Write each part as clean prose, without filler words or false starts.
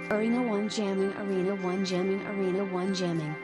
Arena 1 jamming, Arena 1 jamming, Arena 1 jamming.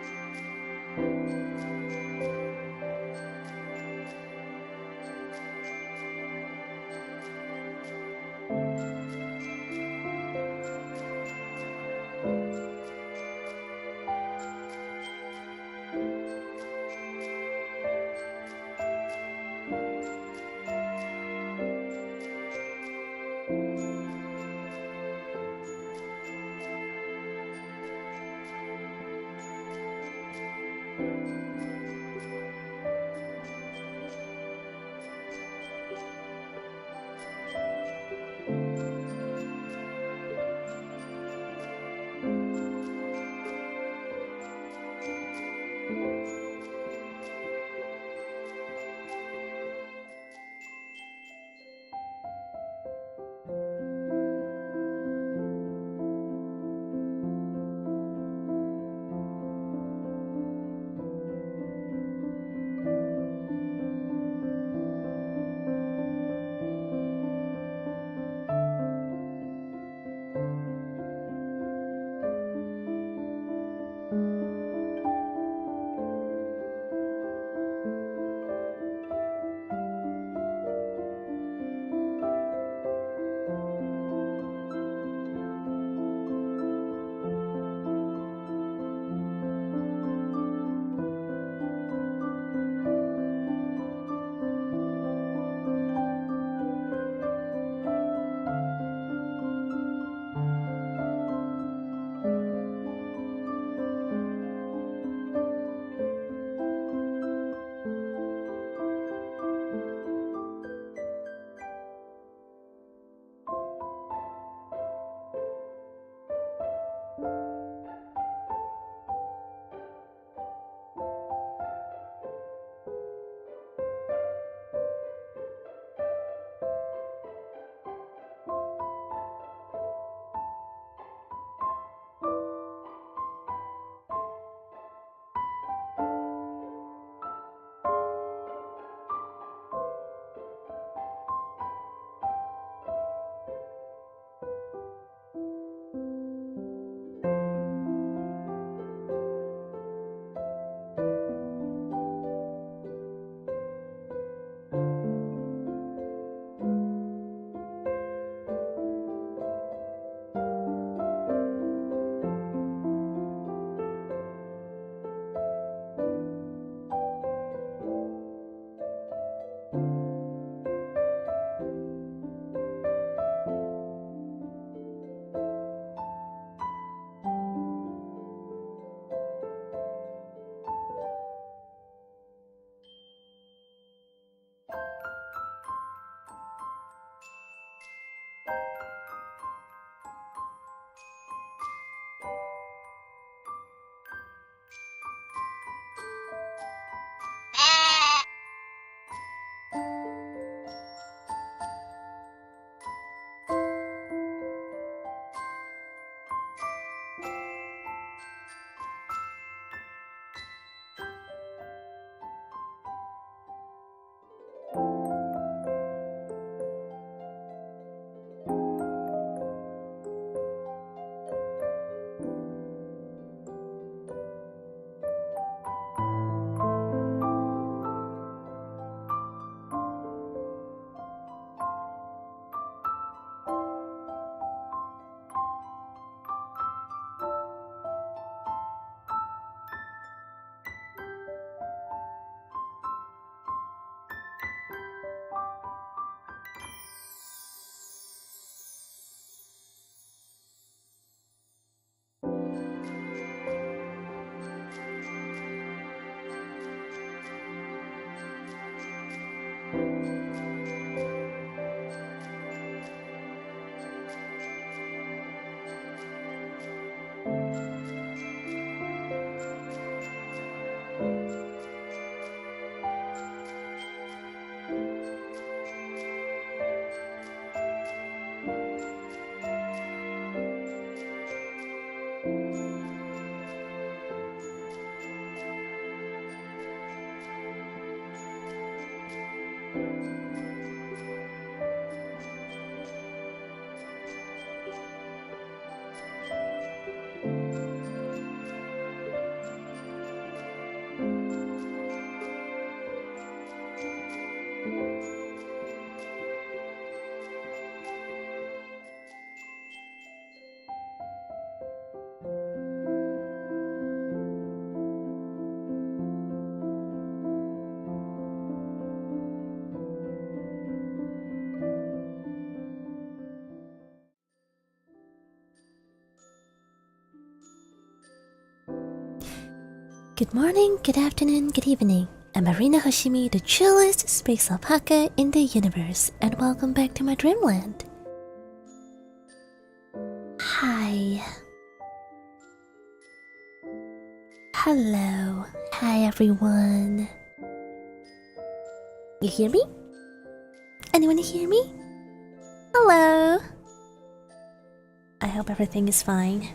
Good morning, good afternoon, good evening. I'm Arina Hoshimi, the chillest space alpaca in the universe, and welcome back to my Dreamland. Hi. Hello. Hi, everyone. You hear me? Anyone hear me? Hello. I hope everything is fine.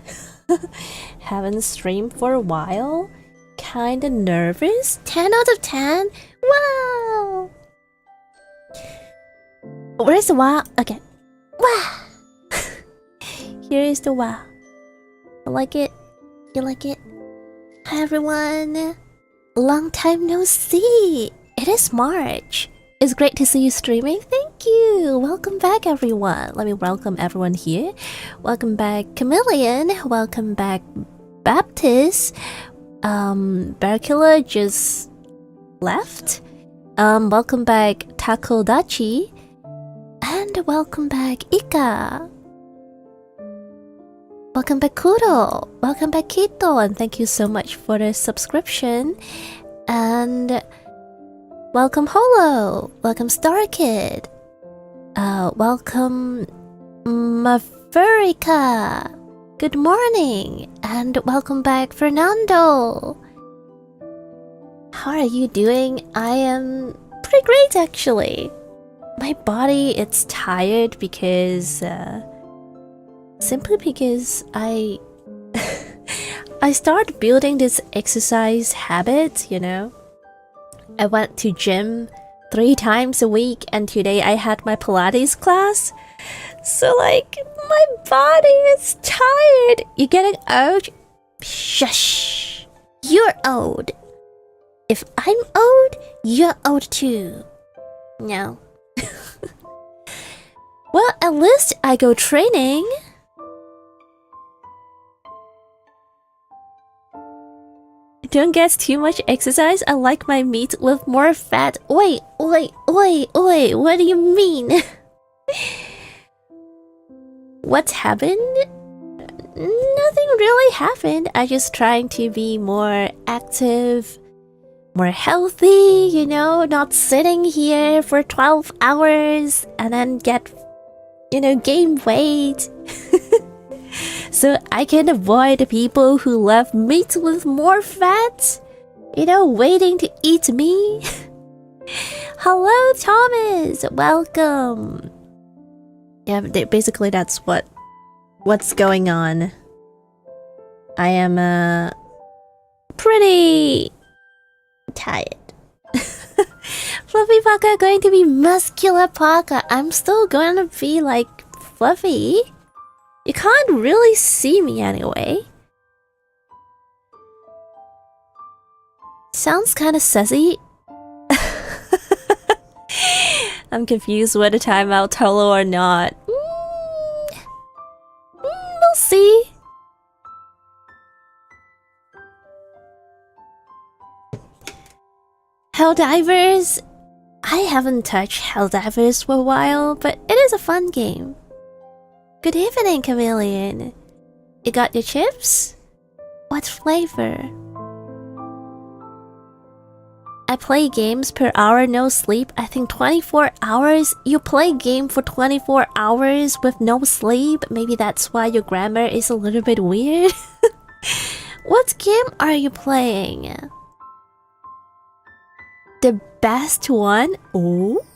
Haven't streamed for a while. Kinda nervous. 10 out of 10? Wow! Where's the wow? Okay. Wow! Here is the wow. You like it? You like it? Hi everyone! Long time no see! It is March. It's great to see you streaming. Thank you! Welcome back everyone. Let me welcome everyone here. Welcome back Chameleon. Welcome back Baptist. Barkilla just left. Welcome back Takodachi. And welcome back Ika. Welcome back Kuro. Welcome back Kito. And thank you so much for the subscription. And welcome Holo. Welcome Star Kid. Welcome Maverica. Good morning, and welcome back, Fernando. How are you doing? I am pretty great, actually. My body, it's tired because, simply because I started building this exercise habit, you know. I went to gym 3 times a week, and today I had my Pilates class. So like, my body is tired. You're getting old? Shush. You're old. If I'm old, you're old too. No. Well, at least I go training. Don't get too much exercise. I like my meat with more fat. Oi, oi, oi, oi. What do you mean? What's happened? Nothing really happened. I just trying to be more active, more healthy, you know, not sitting here for 12 hours and then get, you know, gain weight. So I can avoid the people who love meat with more fat, you know, waiting to eat me. Hello, Thomas. Welcome. Yeah, basically that's what's going on. I am pretty tired. Fluffy Paca going to be muscular Paca. I'm still going to be like fluffy. You can't really see me anyway. Sounds kind of sassy. I'm confused whether timeout Tolo or not. We'll see. Helldivers? I haven't touched Helldivers for a while, but it is a fun game. Good evening, Chameleon. You got your chips? What flavor? I play games per hour, no sleep. I think 24 hours? You play game for 24 hours with no sleep? Maybe that's why your grammar is a little bit weird. What game are you playing? The best one? Oh?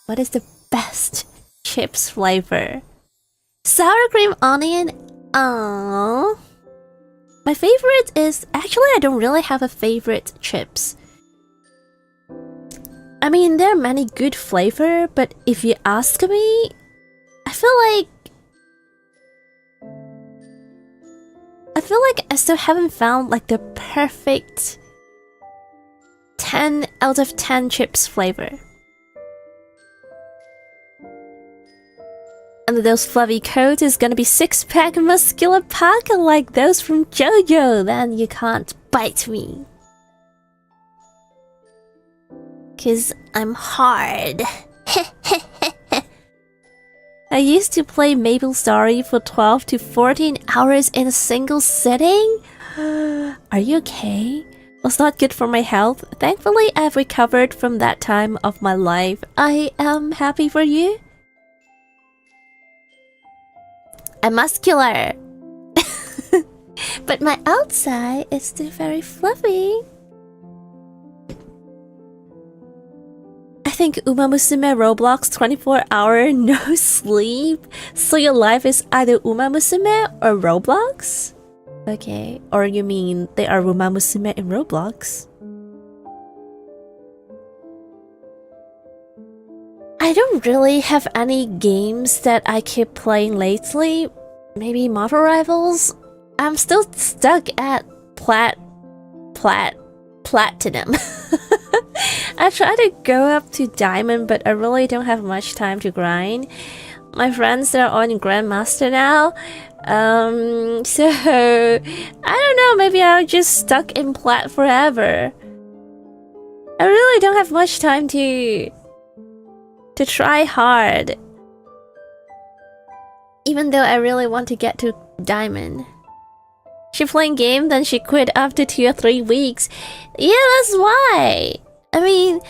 What is the best chips flavor? Sour cream onion? Aww. My favorite is... Actually, I don't really have a favorite chips. I mean, there are many good flavor, but if you ask me, I feel like I still haven't found like the perfect 10 out of 10 chips flavor. Under those fluffy coats is gonna be 6-pack muscular Paca like those from JoJo. Then you can't bite me. 'Cause I'm hard. I used to play Maple Story for 12 to 14 hours in a single sitting. Are you okay? was not good for my health. Thankfully, I've recovered from that time of my life. I am happy for you. I'm muscular. But my outside is still very fluffy. I think Umamusume Roblox 24-hour no sleep. So your life is either Umamusume or Roblox? Okay, or you mean they are Umamusume in Roblox? I don't really have any games that I keep playing lately. Maybe Marvel Rivals? I'm still stuck at platinum. I try to go up to diamond, but I really don't have much time to grind. My friends are on Grandmaster now. So I don't know, maybe I'm just stuck in plat forever. I really don't have much time to try hard. Even though I really want to get to diamond. She playing game, then she quit after 2 or 3 weeks. Yeah, that's why. I mean,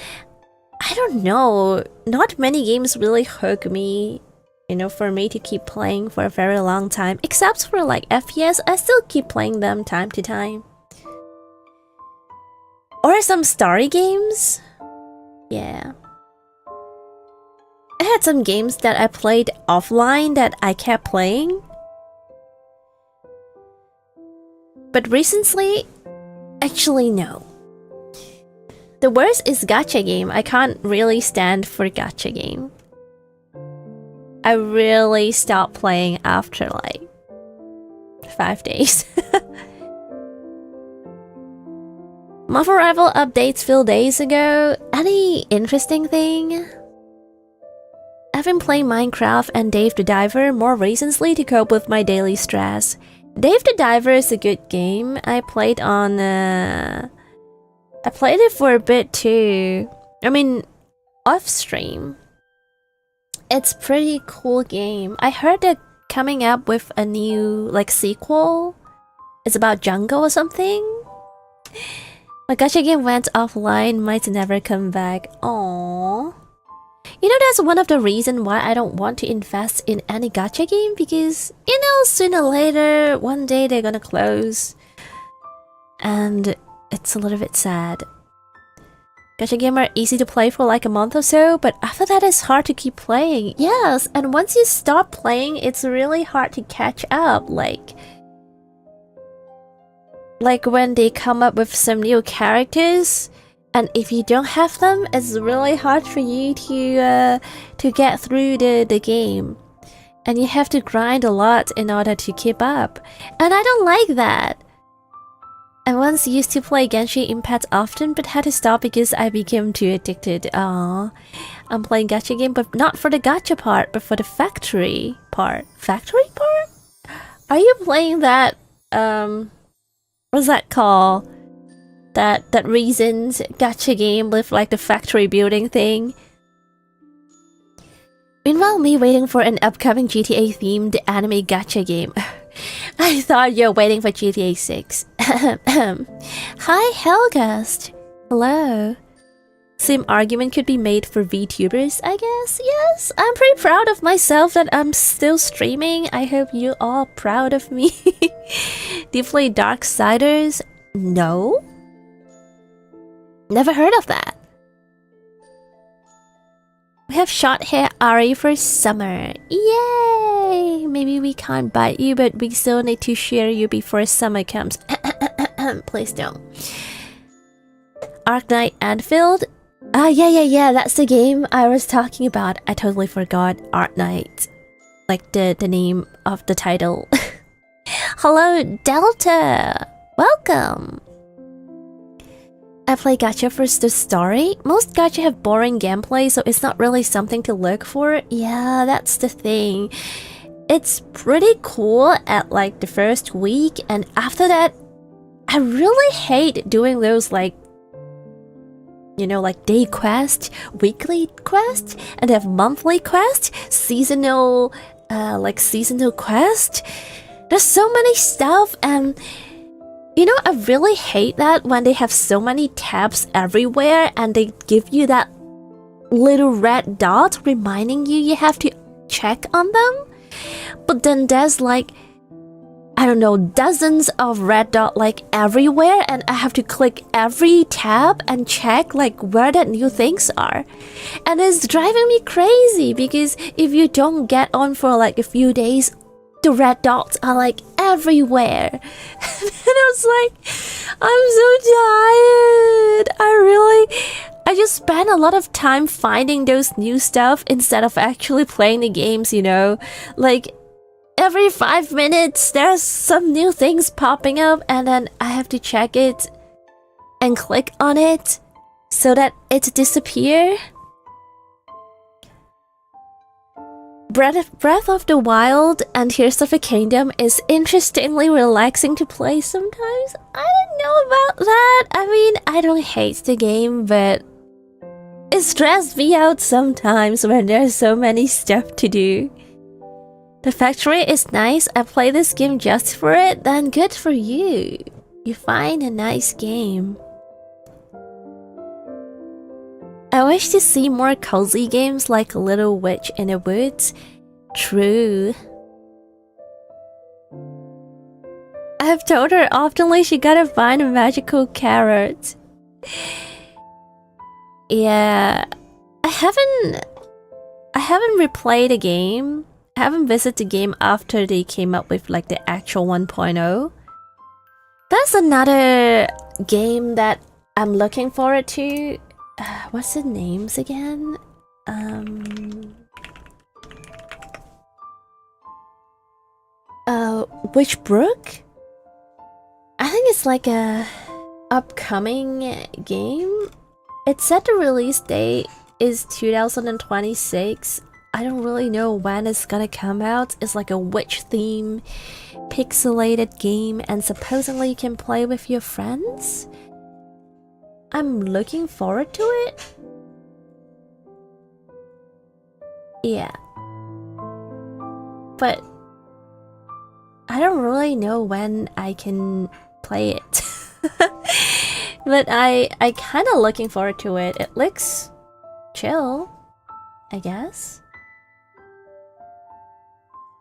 I don't know. Not many games really hook me, you know, for me to keep playing for a very long time. Except for like FPS, I still keep playing them time to time. Or some story games. Yeah. I had some games that I played offline that I kept playing. But recently, actually no. The worst is gacha game. I can't really stand for gacha game. I really stopped playing after like 5 days. Marvel Rival updates few days ago. Any interesting thing? I've been playing Minecraft and Dave the Diver more recently to cope with my daily stress. Dave the Diver is a good game. I played on I played it for a bit too. I mean, off stream. It's pretty cool game. I heard they're coming up with a new like sequel. It's about jungle or something. My gacha game went offline, might never come back. Aww. You know, that's one of the reasons why I don't want to invest in any gacha game, because, you know, sooner or later, one day they're gonna close. And it's a little bit sad. Gacha games are easy to play for like a month or so, but after that it's hard to keep playing. Yes, and once you stop playing, it's really hard to catch up. Like when they come up with some new characters, and if you don't have them, it's really hard for you to get through the game. And you have to grind a lot in order to keep up. And I don't like that. I once used to play Genshin Impact often, but had to stop because I became too addicted. Aww. I'm playing gacha game, but not for the gacha part, but for the factory part. Factory part? Are you playing that, what's that called? That Reasons gacha game with like the factory building thing. Meanwhile, me waiting for an upcoming GTA themed anime gacha game. I thought you're waiting for GTA 6. Hi Helgast. Hello. Same argument could be made for VTubers, I guess. Yes, I'm pretty proud of myself that I'm still streaming. I hope you all proud of me. Do you play Darksiders? No. Never heard of that. We have short hair Ari for summer. Yay! Maybe we can't bite you, but we still need to share you before summer comes. Please don't. Arc Knight Anfield? Yeah, that's the game I was talking about. I totally forgot Arc Knight. Like the name of the title. Hello, Delta! Welcome! I play gacha for the story. Most gacha have boring gameplay, so it's not really something to look for. Yeah, that's the thing. It's pretty cool at like the first week, and after that, I really hate doing those like, you know, like day quest, weekly quest, and they have monthly quest, seasonal quest. There's so many stuff, and You know, I really hate that when they have so many tabs everywhere and they give you that little red dot reminding you have to check on them. But then there's like, I don't know, dozens of red dot like everywhere, and I have to click every tab and check like where that new things are. And it's driving me crazy because if you don't get on for like a few days, the red dots are like everywhere. And I was like, I'm so tired. I just spend a lot of time finding those new stuff instead of actually playing the games, you know? Like, every 5 minutes, there's some new things popping up, and then I have to check it and click on it so that it disappears. Breath of the Wild and Tears of the Kingdom is interestingly relaxing to play sometimes. I don't know about that. I mean, I don't hate the game, but it stresses me out sometimes when there's so many stuff to do. The factory is nice. I play this game just for it. Then good for you. You find a nice game. I wish to see more cozy games like Little Witch in the Woods. True. I've told her oftenly she gotta find a magical carrot. Yeah, I haven't replayed a game. I haven't visited the game after they came up with like the actual 1.0. That's another game that I'm looking forward to. What's the names again? Witchbrook? I think it's like a upcoming game. It said the release date is 2026. I don't really know when it's gonna come out. It's like a witch theme, pixelated game, and supposedly you can play with your friends. I'm looking forward to it. Yeah. But I don't really know when I can play it. But I kind of looking forward to it. It looks chill, I guess.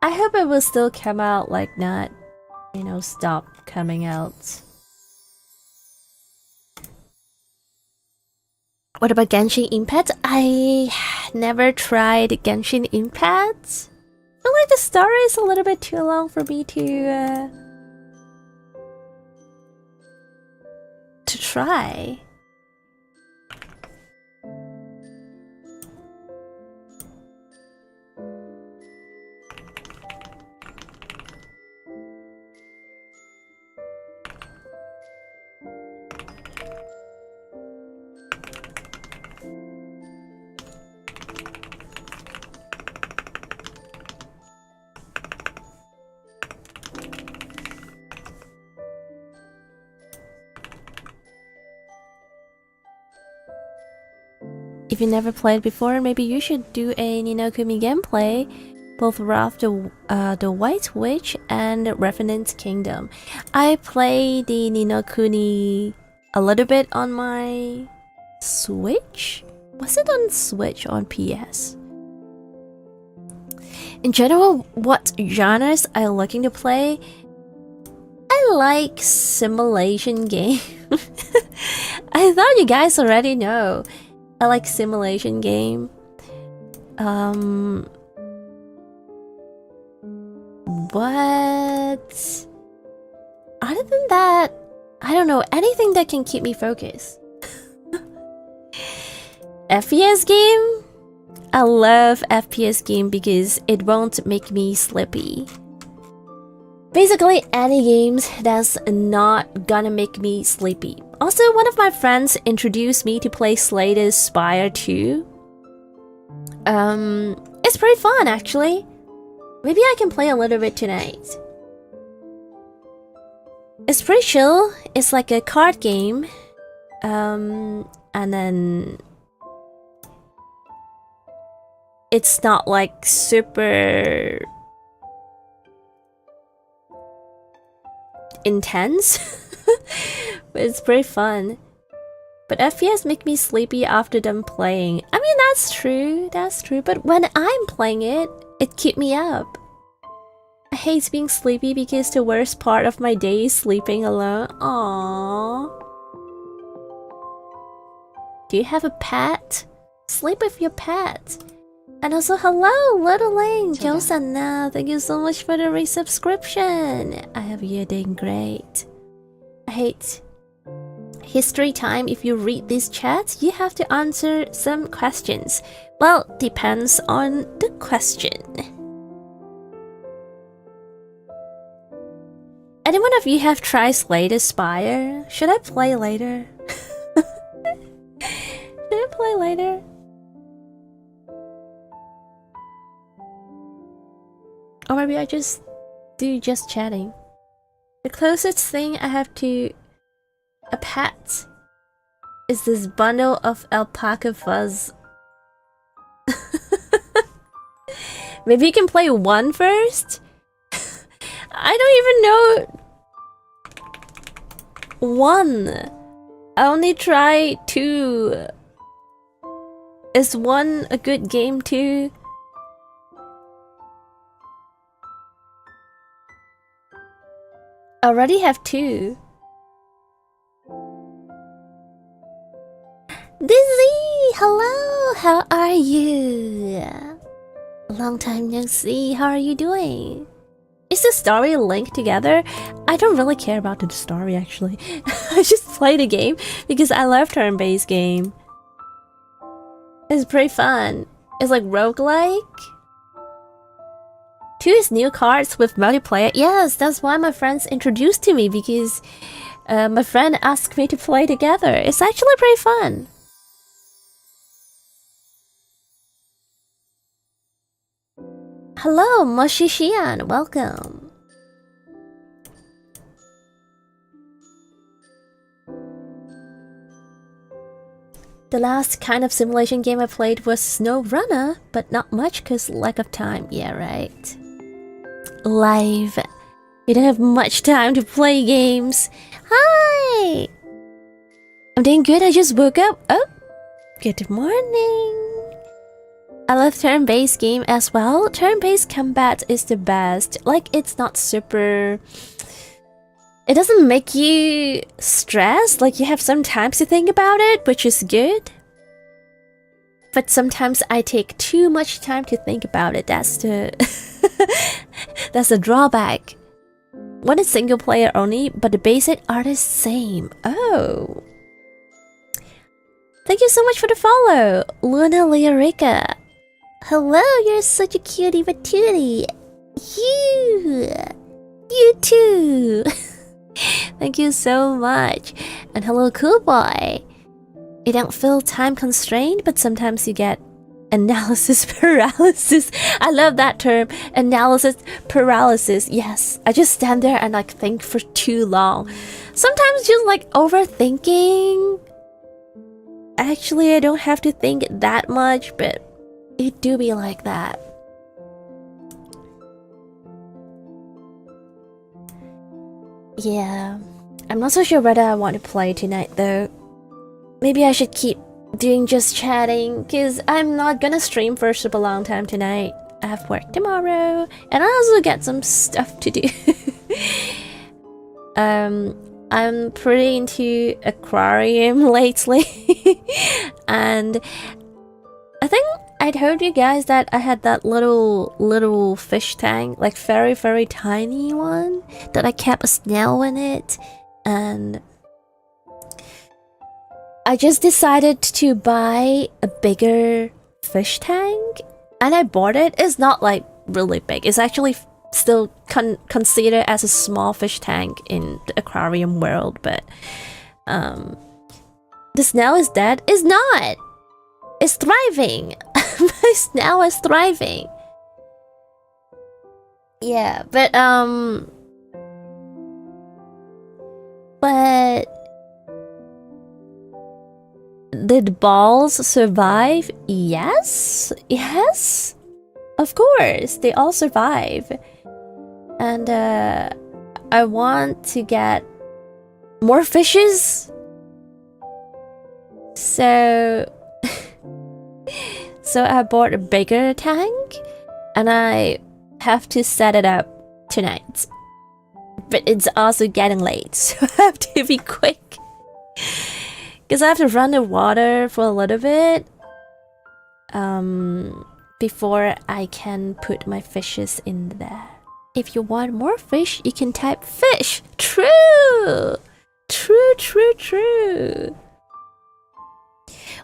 I hope it will still come out, like not, you know, stop coming out. What about Genshin Impact? I never tried Genshin Impact. I feel like the story is a little bit too long for me to try. If you never played before, maybe you should do a Ni no Kuni gameplay, both Wrath the White Witch and Revenant Kingdom. I played the Ni no Kuni a little bit on my Switch? Was it on Switch or on PS? In general, what genres are you looking to play? I like simulation game. I thought you guys already know. I like simulation game. What? Other than that, I don't know, anything that can keep me focused. FPS game? I love FPS game because it won't make me sleepy. Basically, any games that's not gonna make me sleepy. Also, one of my friends introduced me to play Slay Spire 2. It's pretty fun, actually. Maybe I can play a little bit tonight. It's pretty chill. It's like a card game. And then it's not like super intense. But it's pretty fun. But FPS make me sleepy after them playing. I mean, that's true, but when I'm playing it, it keeps me up. I hate being sleepy because the worst part of my day is sleeping alone. Aww. Do you have a pet? Sleep with your pet. And also, hello, Little Ling, Josanna. Thank you so much for the resubscription. I hope you're doing great. I hate history time. If you read these chats, you have to answer some questions. Well, depends on the question. Anyone of you have tried Slay the Spire? Should I play later? Should I play later? Or maybe I just do just chatting. The closest thing I have to a pet is this bundle of alpaca fuzz. Maybe you can play one first? I don't even know one. I only tried 2. Is 1 a good game too? I already have 2. Dizzy! Hello! How are you? Long time no see. How are you doing? Is the story linked together? I don't really care about the story actually. I just play the game because I love turn-based game. It's pretty fun. It's like roguelike. 2 is new cards with multiplayer. Yes, that's why my friends introduced to me because my friend asked me to play together. It's actually pretty fun. Hello, Moshishian, welcome. The last kind of simulation game I played was Snow Runner, but not much cause lack of time. Yeah, right. Live. You don't have much time to play games. Hi! I'm doing good, I just woke up. Oh, good morning. I love turn-based game as well. Turn-based combat is the best. Like, it's not super... It doesn't make you stressed. Like, you have some time to think about it, which is good. But sometimes I take too much time to think about it. That's the... That's the drawback. One is single player only, but the basic are the same. Oh. Thank you so much for the follow, Luna Leorica. Hello, you're such a cutie patootie. You too. Thank you so much. And hello, cool boy. You don't feel time constrained, but sometimes you get analysis paralysis. I love that term, analysis paralysis. Yes, I just stand there and like think for too long. Sometimes just like overthinking. Actually, I don't have to think that much, but it do be like that. Yeah, I'm not so sure whether I want to play tonight though. Maybe I should keep doing just chatting, cause I'm not gonna stream for super long time tonight. I have work tomorrow, and I also got some stuff to do. I'm pretty into aquarium lately, and I think I told you guys that I had that little fish tank, like very tiny one, that I kept a snail in it, and I just decided to buy a bigger fish tank, and I bought it. It's not like really big. It's actually still considered as a small fish tank in the aquarium world, but the snail is dead. It's not. It's thriving. My snail is thriving. Yeah, but did the balls survive? Yes, of course, they all survive. And I want to get more fishes. So so I bought a bigger tank and I have to set it up tonight. But it's also getting late, so I have to be quick. Because I have to run the water for a little bit before I can put my fishes in there. If you want more fish, you can type fish. True! True.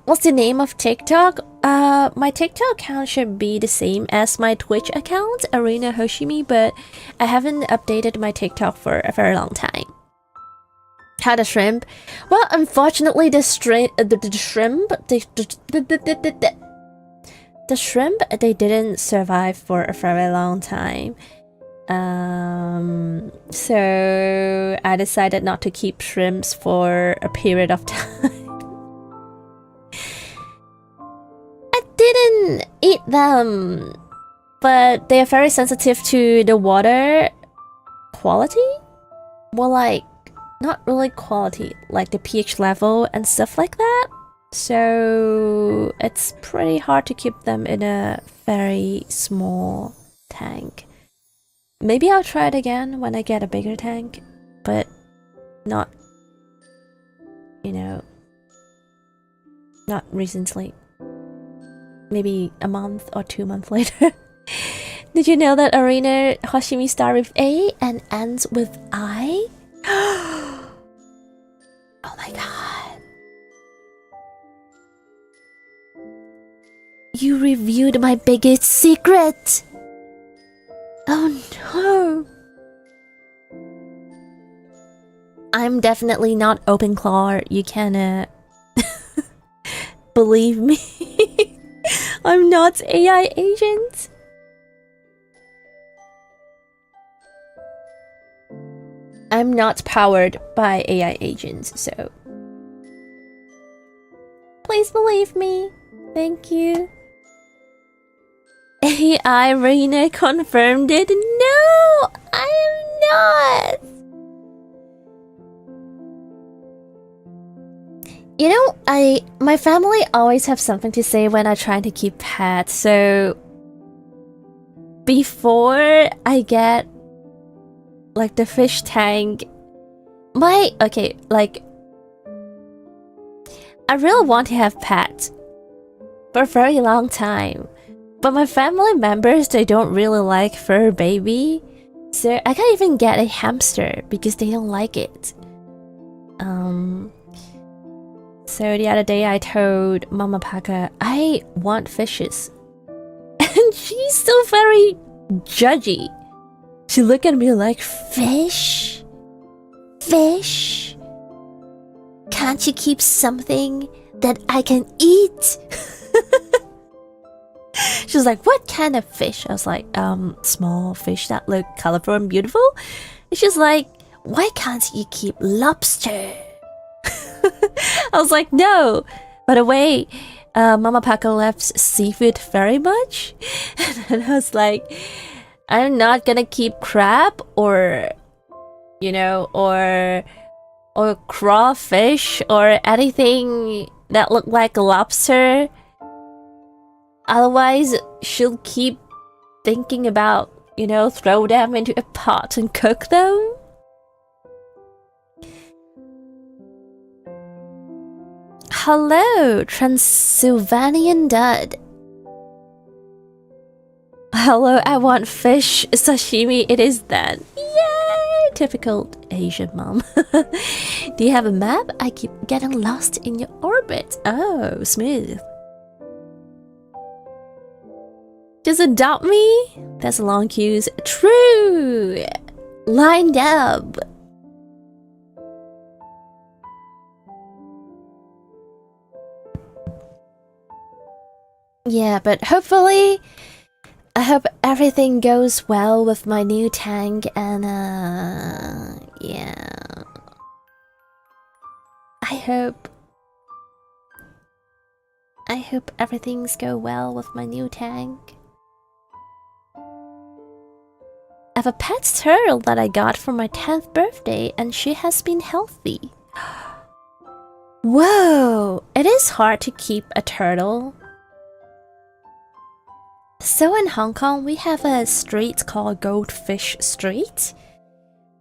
What's the name of TikTok? My TikTok account should be the same as my Twitch account, Arina Hoshimi, but I haven't updated my TikTok for a very long time. How the shrimp? Well, unfortunately, the shrimp, they didn't survive for a very long time. So I decided not to keep shrimps for a period of time. I didn't eat them, but they are very sensitive to the water quality. More like, not really quality, like the pH level and stuff like that. So it's pretty hard to keep them in a very small tank. Maybe I'll try it again when I get a bigger tank, but not, you know, not recently. Maybe a month or 2 months later. Did you know that Arina Hoshimi starts with A and ends with I? Oh my god. You reviewed my biggest secret! Oh no! I'm definitely not open claw, you can believe me. I'm not AI agent. I'm not powered by AI agents, so please believe me. Thank you. AI Rena confirmed it. No, I am not. You know, my family always have something to say when I try to keep pets. So before I get like the fish tank, I really want to have pets for a very long time. But my family members, they don't really like fur baby. So I can't even get a hamster because they don't like it. So the other day I told Mama Paka, I want fishes. And she's still very judgy. She looked at me like, fish? Fish? Can't you keep something that I can eat? She was like, what kind of fish? I was like, small fish that look colorful and beautiful. And she's like, why can't you keep lobster? I was like, no. By the way, Mama Paco loves seafood very much. And I was like, I'm not gonna keep crab or, you know, or crawfish or anything that look like a lobster. Otherwise, she'll keep thinking about, you know, throw them into a pot and cook them. Hello, Transylvanian Dud. Hello, I want fish sashimi. It is then. Yay! Typical Asian mom. Do you have a map? I keep getting lost in your orbit. Oh, smooth. Just adopt me? That's long queues. True! Lined up. Yeah, but hopefully, I hope everything goes well with my new tank and yeah. I hope everything's go well with my new tank. have a pet turtle that I got for my 10th birthday, and she has been healthy. Whoa! It is hard to keep a turtle. So in Hong Kong, we have a street called Goldfish Street.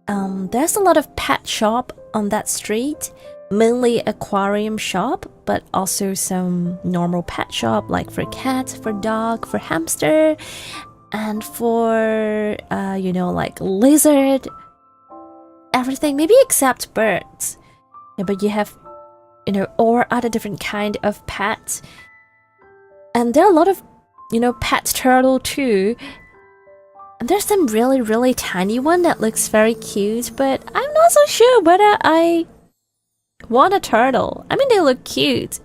There's a lot of pet shop on that street, mainly aquarium shop, but also some normal pet shop like for cat, for dog, for hamster, and for like lizard, everything, maybe except birds. Yeah, but you have or other different kind of pets, and there are a lot of pet turtle too. And there's some really tiny one that looks very cute, but I'm not so sure whether I want a turtle. I mean, they look cute,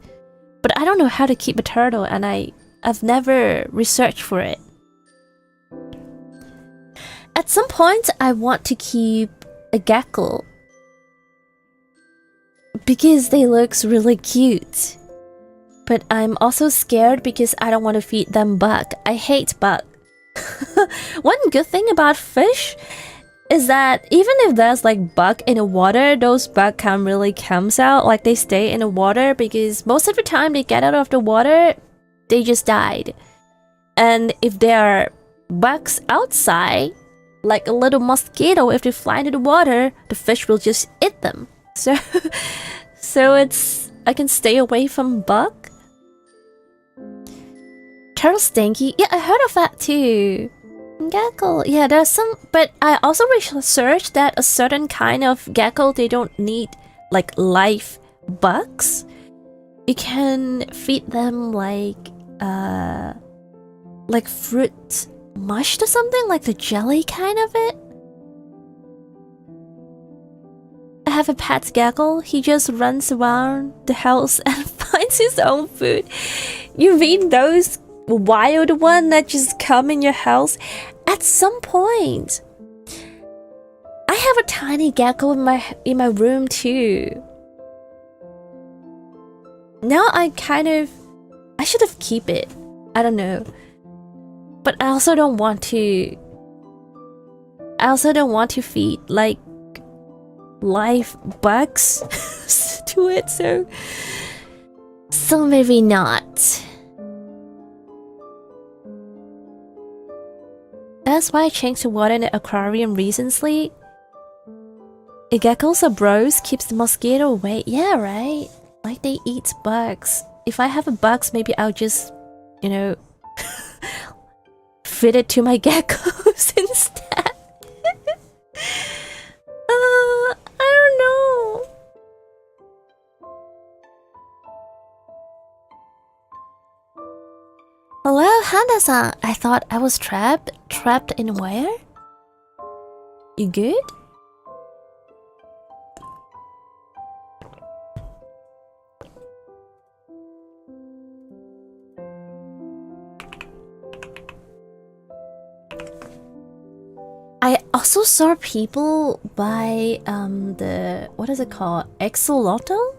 but I don't know how to keep a turtle, and I've never researched for it. At some point, I want to keep a gecko because they looks really cute. But I'm also scared because I don't want to feed them bug. I hate bug. One good thing about fish is that even if there's like bug in the water, those bug can't really comes out. Like they stay in the water because most of the time they get out of the water, they just died. And if there are bugs outside, like a little mosquito, if they fly into the water, the fish will just eat them. So I can stay away from bug. Turtle stinky? Yeah, I heard of that too. Gecko. Yeah, there's some, but I also researched that a certain kind of gecko, they don't need like live bugs. You can feed them like fruit mushed or something, like the jelly kind of it. I have a pet gecko. He just runs around the house and finds his own food. You mean those wild one that just come in your house? At some point, I have a tiny gecko in my room too. Now I should have keep it. I don't know, but I also don't want to feed like live bugs to it, so maybe not. That's why I changed the water in the aquarium recently. The geckos are bros, keeps the mosquito away. Yeah, right? Like they eat bugs. If I have a bugs, maybe I'll just, feed it to my geckos instead. I don't know. Hello, Handa-san. I thought I was trapped. Trapped in where? You good? I also saw people buy what is it called? Axolotl?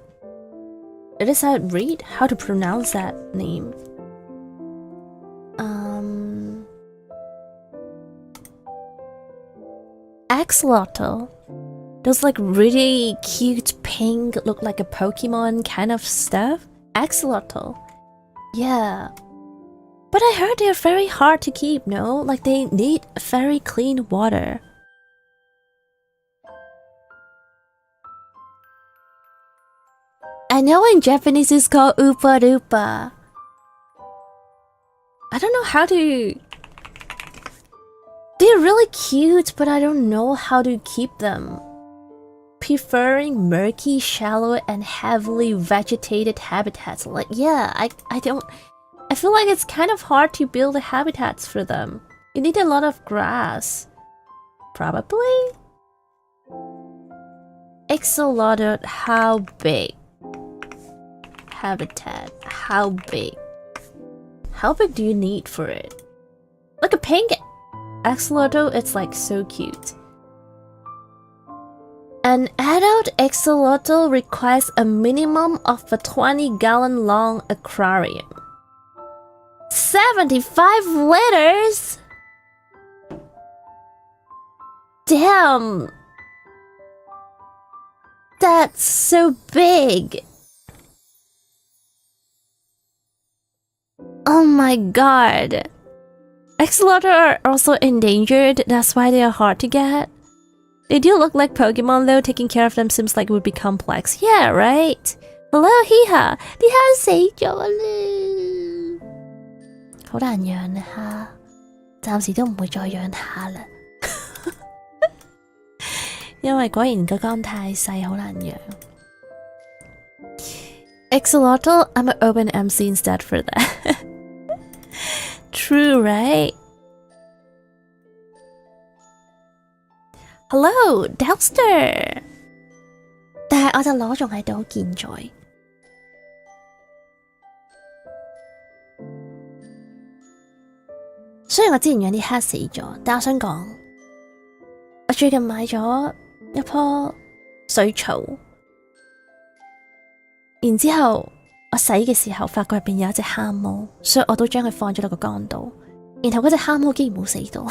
It is how it read? How to pronounce that name? Axolotl. Those like really cute pink, look like a Pokemon kind of stuff. Axolotl. Yeah. But I heard they're very hard to keep, no? Like they need very clean water. I know in Japanese it's called Upa Dupa. I don't know how to... They're really cute, but I don't know how to keep them. Preferring murky, shallow, and heavily vegetated habitats. Like, yeah, I don't... I feel like it's kind of hard to build the habitats for them. You need a lot of grass. Probably? Axolotl, how big? Habitat, how big? How big do you need for it? Like a pink axolotl, it's like so cute. An adult axolotl requires a minimum of a 20-gallon long aquarium. 75 liters? Damn! That's so big! Oh my god. Axolotl are also endangered, that's why they are hard to get. They do look like Pokemon though, taking care of them seems like it would be complex. Yeah, right? Hello, Hiha! 啲蝦死咗啦！好難養啊蝦，暫時都唔會再養蝦啦。因為果然個缸太細，好難養。Axolotl, I'm an open MC instead for that. True, right? Hello, Dowster! 但係我隻螺仲喺度健在。雖然我之前養啲蝦死咗，但我想講，我最近買咗一棵水草，然之後我洗嘅時候發覺入邊有一隻蝦毛，所以我都將佢放咗落個缸度，然後嗰隻蝦毛竟然冇死到，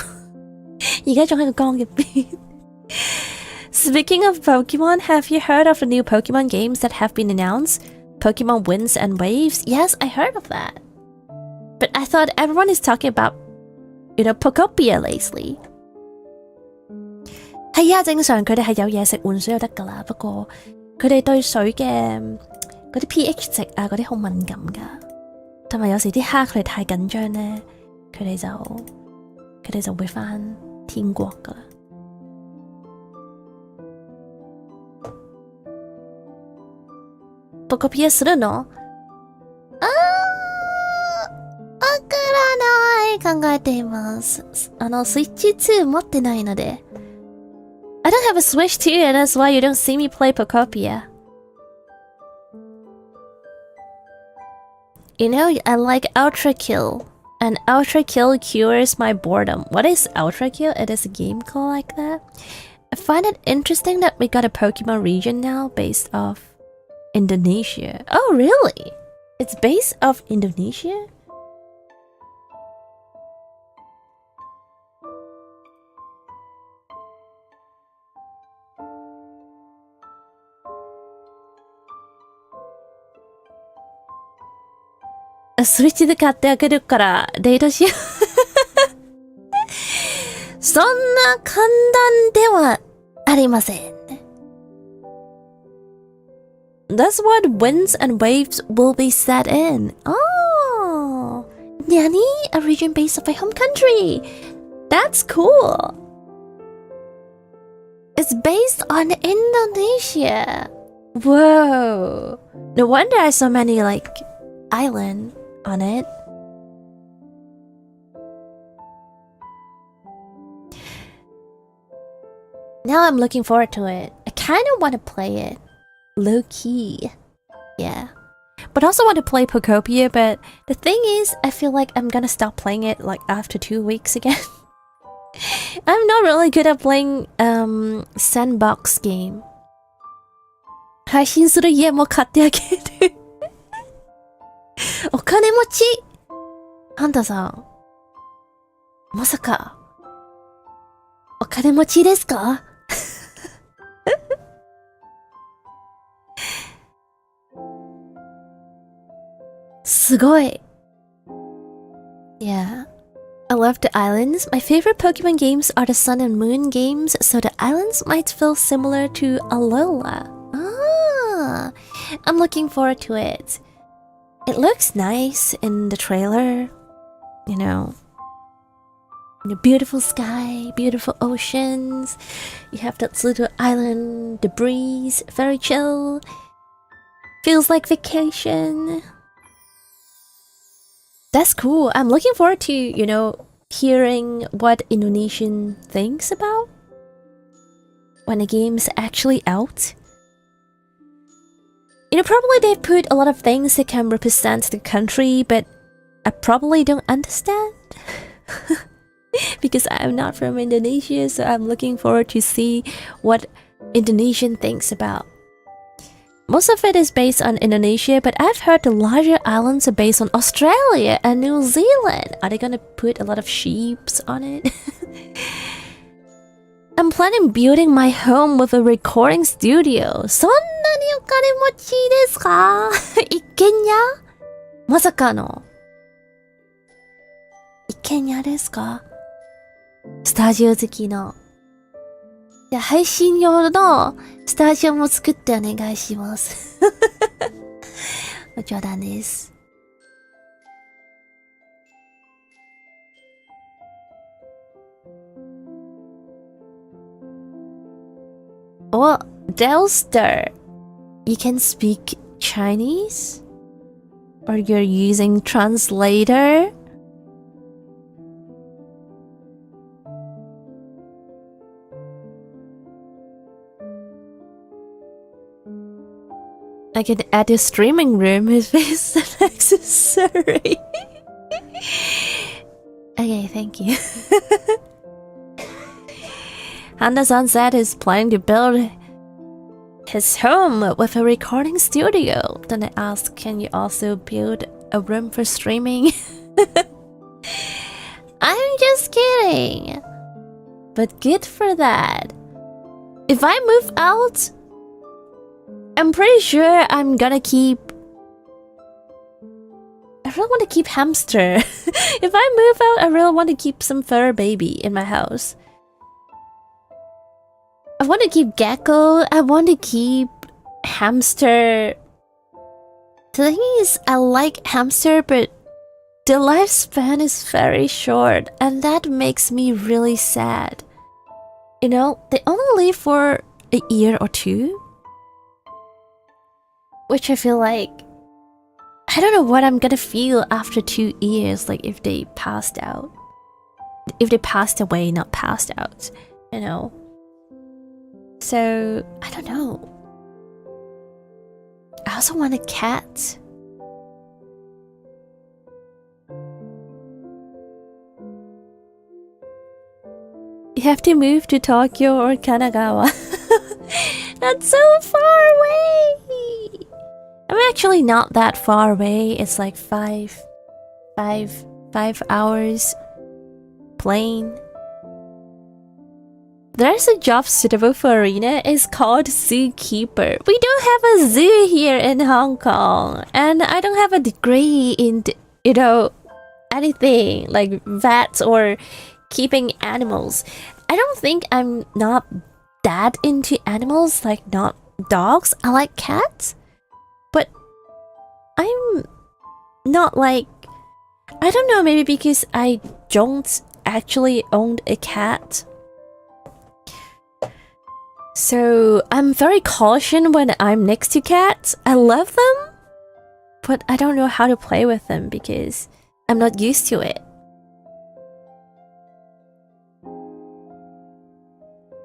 而家仲喺個缸入邊。Speaking of Pokemon, have you heard of the new Pokemon games that have been announced? Pokemon Winds and Waves? Yes, I heard of that. But I thought everyone is talking about, Pokopia lately. 係啊，正常佢哋係有嘢食換水就得㗎啦，不過佢哋對水嘅嗰啲 pH 值啊嗰啲好敏感㗎，同埋有時啲蝦佢哋太緊張咧，佢哋就會返天國㗎啦。Pokopia するの？わからない。考えています。スイッチ2持ってないので。I don't have a Switch 2 and that's why you don't see me play Pokopia. I like Ultra Kill. And Ultra Kill cures my boredom. What is Ultra Kill? It is a game called like that. I find it interesting that we got a Pokemon region now based off Indonesia. Oh, really? It's based off Indonesia? Switch で買ってあげるからデートしよう。そんな簡単ではありません。That's what winds and waves will be set in. Oh, Nani? A region based off my home country. That's cool. It's based on Indonesia. Whoa. No wonder I saw many island on it. Now I'm looking forward to it. I kind of want to play it. Low key. Yeah. But also want to play Pokopia, but the thing is, I feel like I'm gonna stop playing it after 2 weeks again. I'm not really good at playing sandbox game. 配信する家も買ってあげる。お金持ちあんたさん、まさか、お金持ちですかすごい。Yeah. I love the islands. My favorite Pokemon games are the Sun and Moon games, so the islands might feel similar to Alola. Ah, I'm looking forward to it. It looks nice in the trailer, The beautiful sky, beautiful oceans. You have that little island, the breeze, very chill. Feels like vacation. That's cool. I'm looking forward to, hearing what Indonesian thinks about when the game's actually out. Probably they've put a lot of things that can represent the country, but I probably don't understand. Because I'm not from Indonesia, so I'm looking forward to see what Indonesian thinks about. Most of it is based on Indonesia, but I've heard the larger islands are based on Australia and New Zealand. Are they gonna put a lot of sheeps on it? I'm planning building my home with a recording studio. そんなにお金持ちですか？一軒家？まさかの。一軒家ですか？スタジオ好きの。じゃあ配信用のスタジオも作ってお願いします。冗談です。Oh, Delster, you can speak Chinese? Or you're using translator? I can add a streaming room if it's necessary. Okay, thank you. Handa-san said he's planning to build his home with a recording studio. Then I asked, can you also build a room for streaming? I'm just kidding. But good for that. If I move out, I'm pretty sure I'm gonna keep... I really want to keep hamster. If I move out, I really want to keep some fur baby in my house. I want to keep gecko. I want to keep hamster. The thing is, I like hamster, but the lifespan is very short, and that makes me really sad. You know, they only live for a year or two, which I feel like I don't know what I'm gonna feel after 2 years, like if they passed out. If they passed away, not passed out, you know. So, I don't know. I also want a cat. You have to move to Tokyo or Kanagawa. That's so far away! I'm actually not that far away. It's like 5 hours plane. There's a job suitable for Arina. It's called zookeeper. We don't have a zoo here in Hong Kong, and I don't have a degree in, you know, anything like vets or keeping animals. I don't think I'm not that into animals, like not dogs. I like cats, but I'm not like, I don't know, maybe because I don't actually own a cat. So I'm very cautious when I'm next to cats. I love them, but I don't know how to play with them because I'm not used to it.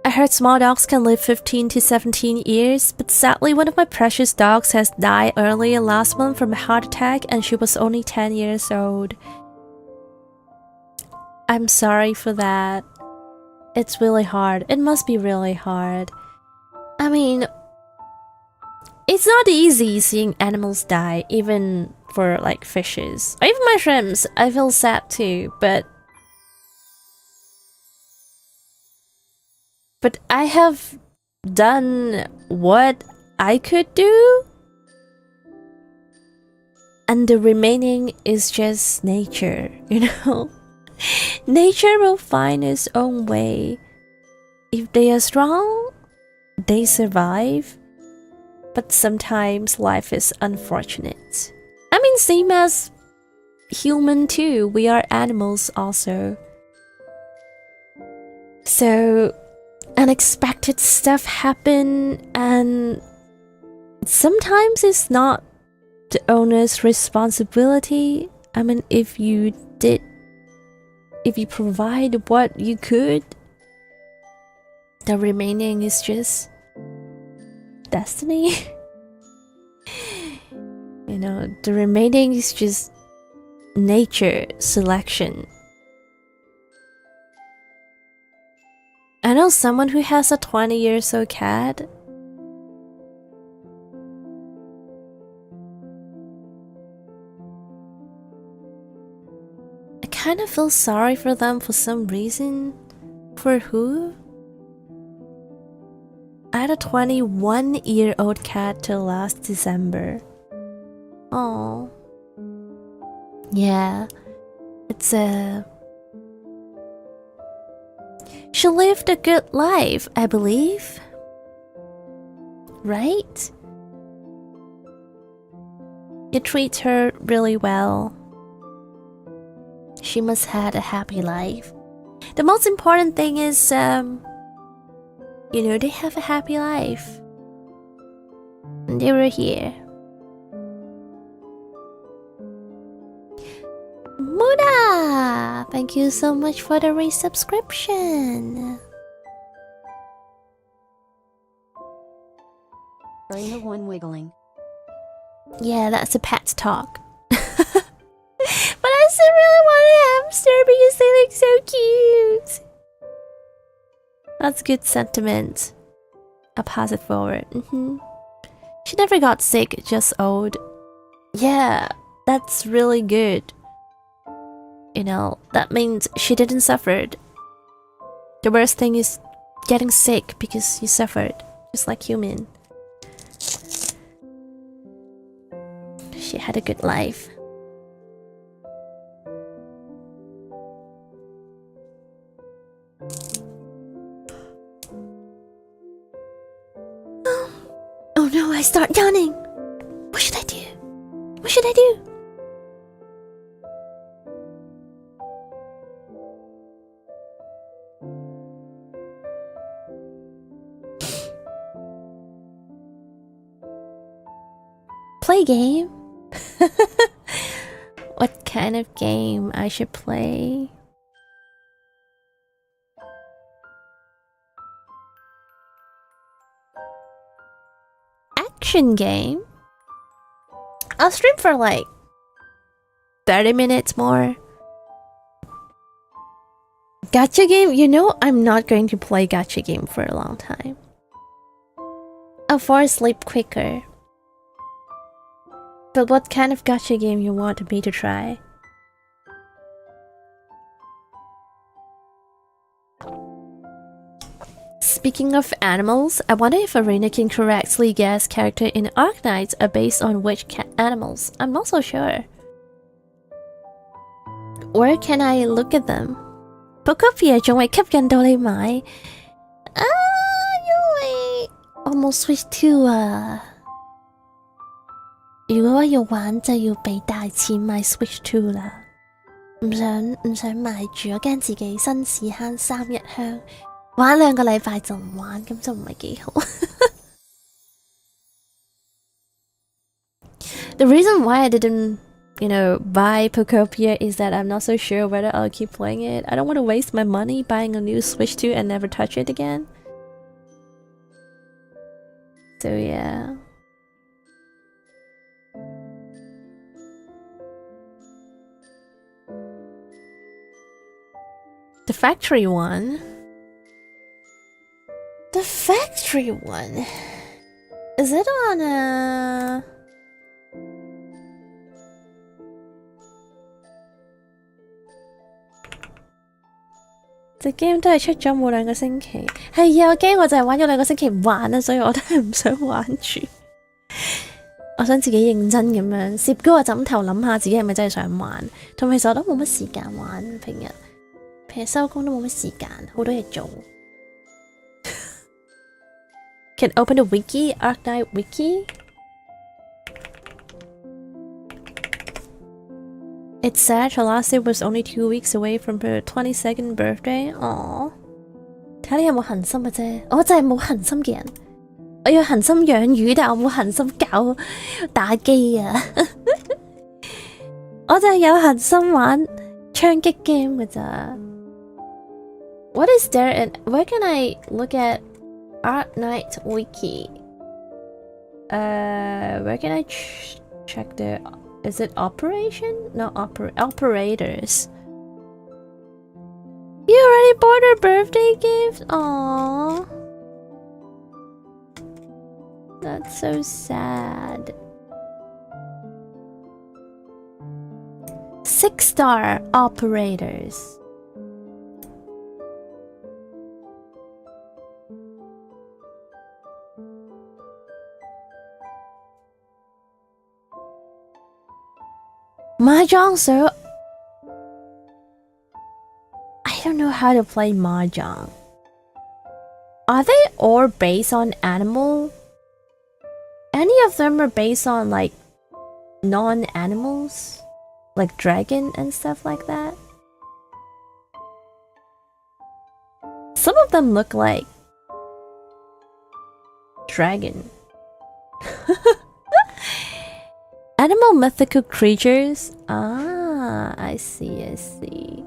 I heard small dogs can live 15 to 17 years, but sadly one of my precious dogs has died earlier last month from a heart attack, and she was only 10 years old. I'm sorry for that. It's really hard. It must be really hard. I mean, it's not easy seeing animals die, even for like fishes. Or even my shrimps, I feel sad too, but I have done what I could do, and the remaining is just nature, you know? Nature will find its own way. If they are strong, they survive. But sometimes life is unfortunate. I mean, same as human too. We are animals also. So unexpected stuff happen, and sometimes it's not the owner's responsibility. I mean, if you provide what you could, the remaining is just destiny. You know, the remaining is just nature selection. I know someone who has a 20-year-old cat. I kind of feel sorry for them for some reason. For who? had a 21-year-old cat till last December. Oh. Yeah. It's She lived a good life, I believe. Right? You treat her really well. She must have had a happy life. The most important thing is, you know, they have a happy life. And they were here. Muda! Thank you so much for the resubscription. Arina 1 wiggling. Yeah, that's a pet talk. But I still really want a hamster because they look so cute. That's good sentiment. I'll pass it forward. She never got sick, just old. Yeah, that's really good. You know, that means she didn't suffer. The worst thing is getting sick because you suffered, just like human. She had a good life. Oh no, I start yawning. What should I do? What should I do? Play game? What kind of game I should play? Action game? I'll stream for like 30 minutes more. Gacha game? You know I'm not going to play gacha game for a long time. I'll fall asleep quicker. But what kind of gacha game you want me to try? Speaking of animals, I wonder if Arina can correctly guess character in Arknights are based on which animals. I'm not so sure. Where can I look at them? Pokopia 仲未吸引到你買啊，因為我冇 Switch 2啊。如果要玩就要俾大錢買 Switch 2啦，唔想買住，我驚自己新屎坑三日香，玩2個禮拜就唔玩，咁就唔係幾好。The reason why I didn't, you know, buy Pokopia is that I'm not so sure whether I'll keep playing it. I don't want to waste my money buying a new Switch 2 and never touch it again. So yeah. The factory one? The factory one? Is it on a... The game 都係出咗冇2個星期，係啊，我驚我就係玩咗2個星期唔玩啊，所以我都係唔想玩住。我想自己認真咁樣攝高個枕頭諗下自己係咪真係想玩，同埋其實我都冇乜時間玩，平日收工都冇乜時間，好多嘢做。Can open the wiki, Arknight wiki. It's sad Chalasi was only 2 weeks away from her 22nd birthday. Aww. 睇下你有冇恒心嘅啫，我真係冇恒心嘅人。我要恒心養魚，但係我冇恒心搞打機啊！我就係有恒心玩槍擊 game 嘅咋。What is there and where can I look at Arknight wiki? Where can I check the... Is it operation? No, operators. You already bought her birthday gift? Aww. That's so sad. 6-star operators. Mahjong, so I don't know how to play Mahjong. Are they all based on animal? Any of them are based on like non-animals? Like dragon and stuff like that? Some of them look like dragon. Animal mythical creatures? Ah, I see, I see.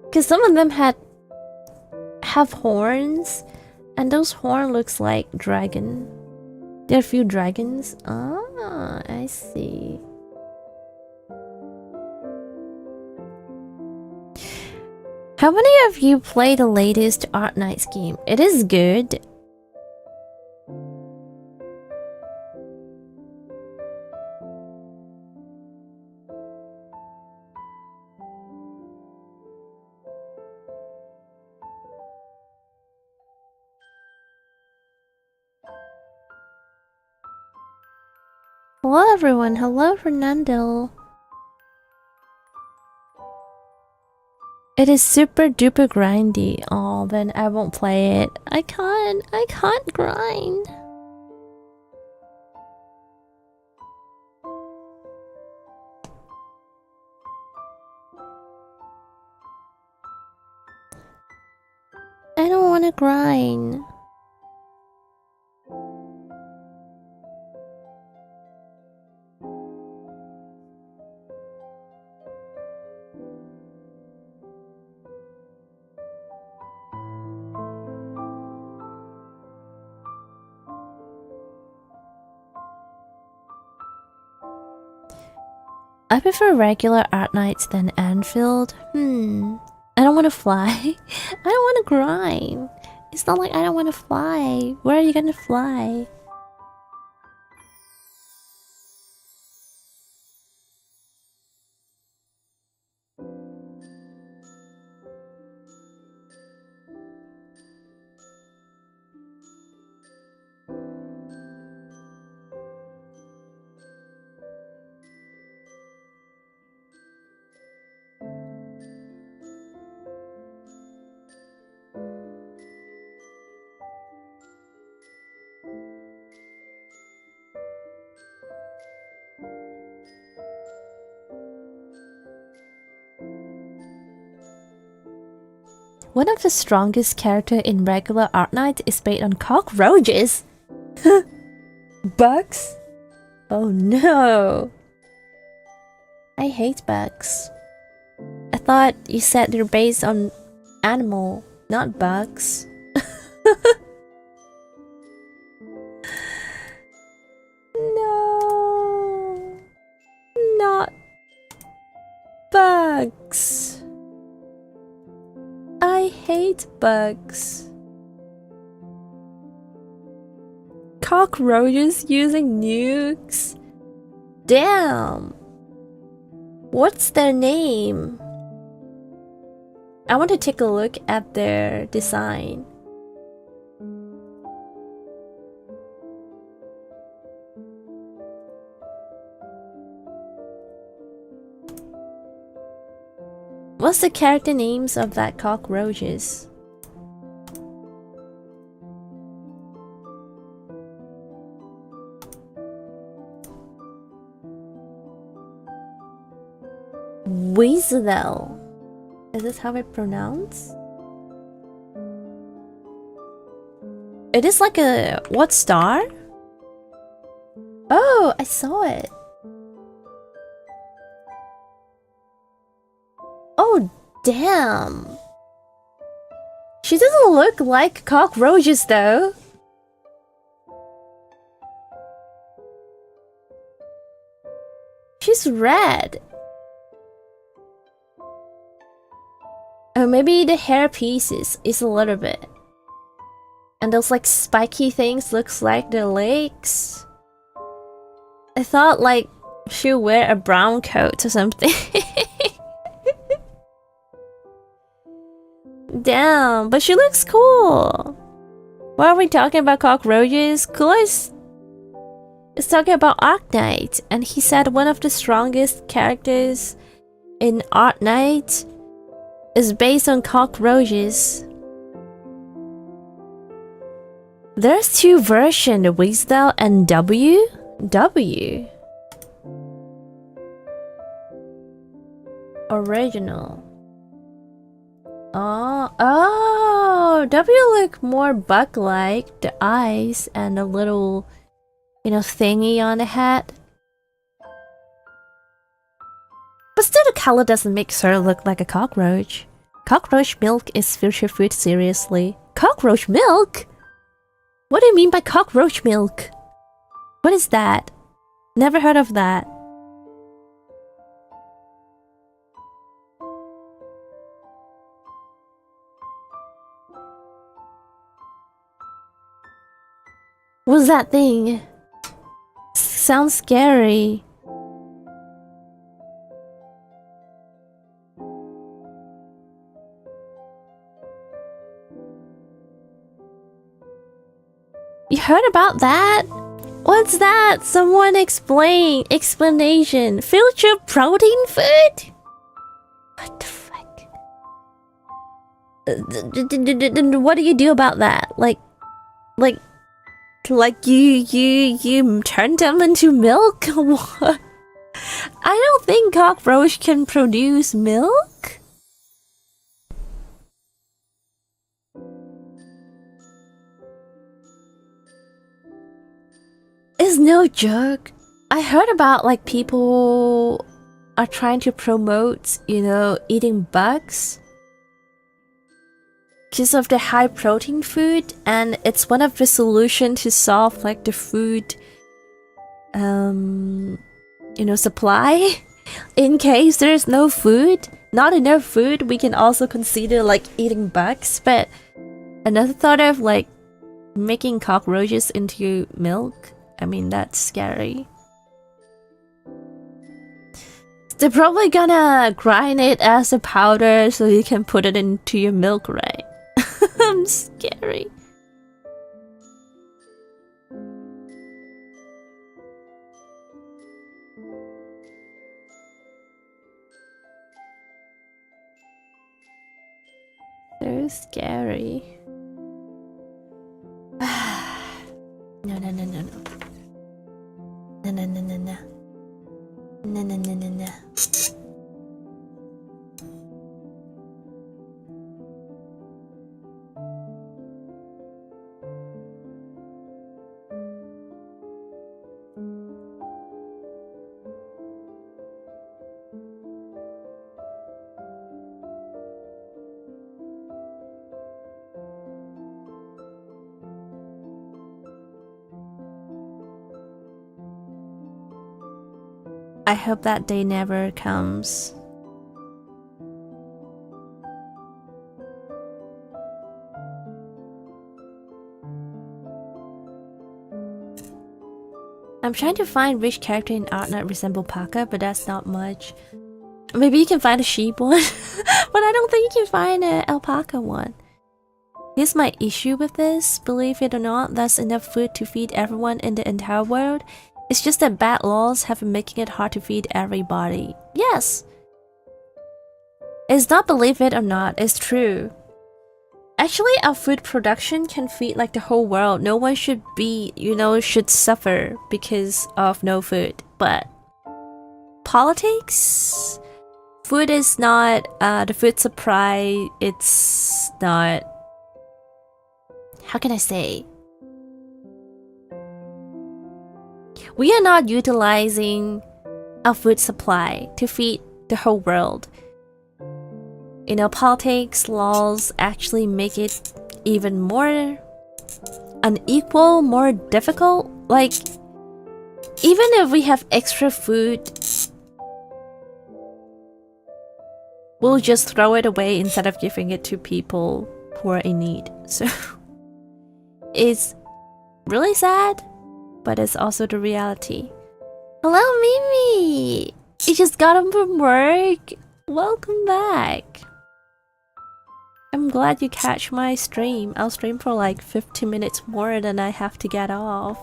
Because some of them have horns, and those horn looks like dragon. There are a few dragons. Ah, I see. How many of you play the latest Art Nights game? It is good. Hello everyone, hello Fernando. It is super duper grindy. Oh, then I won't play it. I can't grind. I don't want to grind. I prefer regular art nights than Anfield. I don't want to fly. I don't want to grind. It's not like I don't want to fly. Where are you gonna fly? One of the strongest character in regular art night is based on cockroaches. Bugs? Oh no. I hate bugs. I thought you said they're based on animal, not bugs. No. Not bugs. I hate bugs. Cockroaches using nukes? Damn! What's their name? I want to take a look at their design. What's the character names of that cockroaches? Weasel. Is this how it pronounce? It is like a... what star? Oh, I saw it. Oh, damn. She doesn't look like cockroaches though. She's red. Oh, maybe the hair pieces is a little bit. And those like spiky things looks like their legs. I thought like she'll wear a brown coat or something. Damn, but she looks cool. Why are we talking about cockroaches? It's talking about Arknight, and he said one of the strongest characters in Arknight is based on cockroaches. There's two versions, Weasel and W. Original. Oh, W look more bug-like, the eyes and the little, thingy on the head. But still, the color doesn't make her look like a cockroach. Cockroach milk is future food, seriously. Cockroach milk? What do you mean by cockroach milk? What is that? Never heard of that. What's that thing? Sounds scary. You heard about that? What's that? Someone explain. Explanation. Future protein food? What the fuck? What do you do about that? Like you turn them into milk? What? I don't think cockroach can produce milk. It's no joke. I heard about like people are trying to promote, eating bugs because of the high protein food, and it's one of the solutions to solve like the food supply. In case there's no food, not enough food, we can also consider like eating bugs. But another thought of like making cockroaches into milk, I mean, that's scary. They're probably gonna grind it as a powder so you can put it into your milk, right? I'm scary. So scary. No. No. I hope that day never comes. I'm trying to find which character in Arknight resemble Paka, but that's not much. Maybe you can find a sheep one, but I don't think you can find an alpaca one. Here's my issue with this. Believe it or not, that's enough food to feed everyone in the entire world. It's just that bad laws have been making it hard to feed everybody. Yes! It's not believe it or not, it's true. Actually, our food production can feed like the whole world. No one should be, should suffer because of no food. But politics? Food is not, the food supply, it's not, how can I say? We are not utilizing our food supply to feed the whole world. Politics, laws actually make it even more unequal, more difficult. Like, even if we have extra food, we'll just throw it away instead of giving it to people who are in need. So, it's really sad. But it's also the reality. Hello, Mimi! You just got home from work? Welcome back! I'm glad you catch my stream. I'll stream for like 15 minutes more than I have to get off.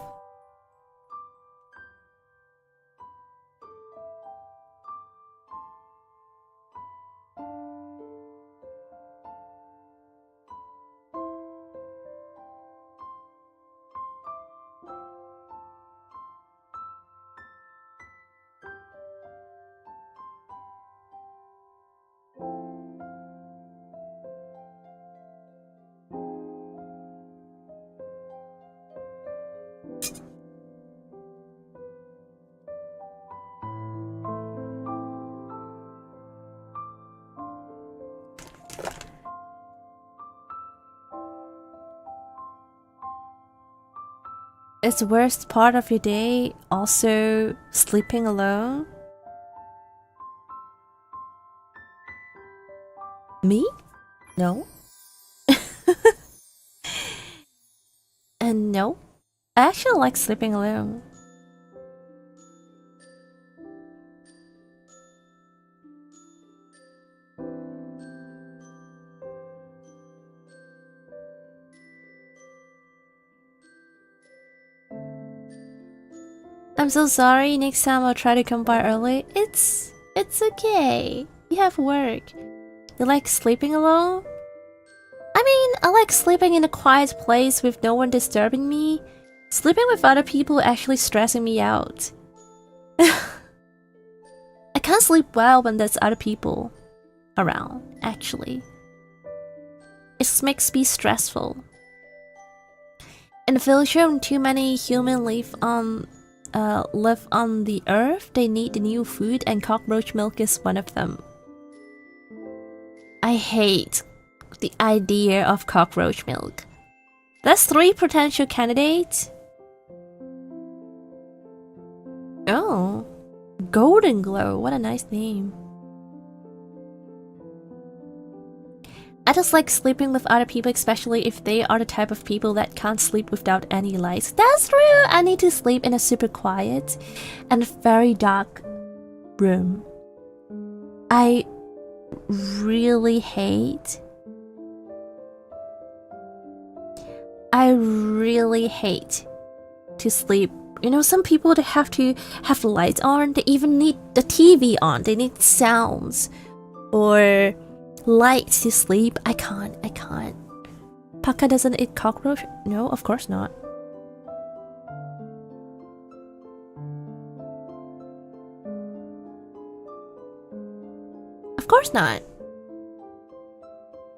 Is the worst part of your day also sleeping alone? Me? No. And no. I actually like sleeping alone. I'm so sorry. Next time I'll try to come by early. It's okay. You have work. You like sleeping alone? I mean, I like sleeping in a quiet place with no one disturbing me. Sleeping with other people actually stressing me out. I can't sleep well when there's other people around, actually. It just makes me stressful. In the future, when too many humans live on the earth, they need the new food, and cockroach milk is one of them. I hate the idea of cockroach milk. That's 3 potential candidates. Oh, Golden Glow, what a nice name. I just like sleeping with other people, especially if they are the type of people that can't sleep without any lights. That's true! I need to sleep in a super quiet and very dark room. I really hate to sleep. You know, some people, they have to have lights on, they even need the TV on, they need sounds or lights to sleep. I can't. Paka doesn't eat cockroach? No, of course not. Of course not.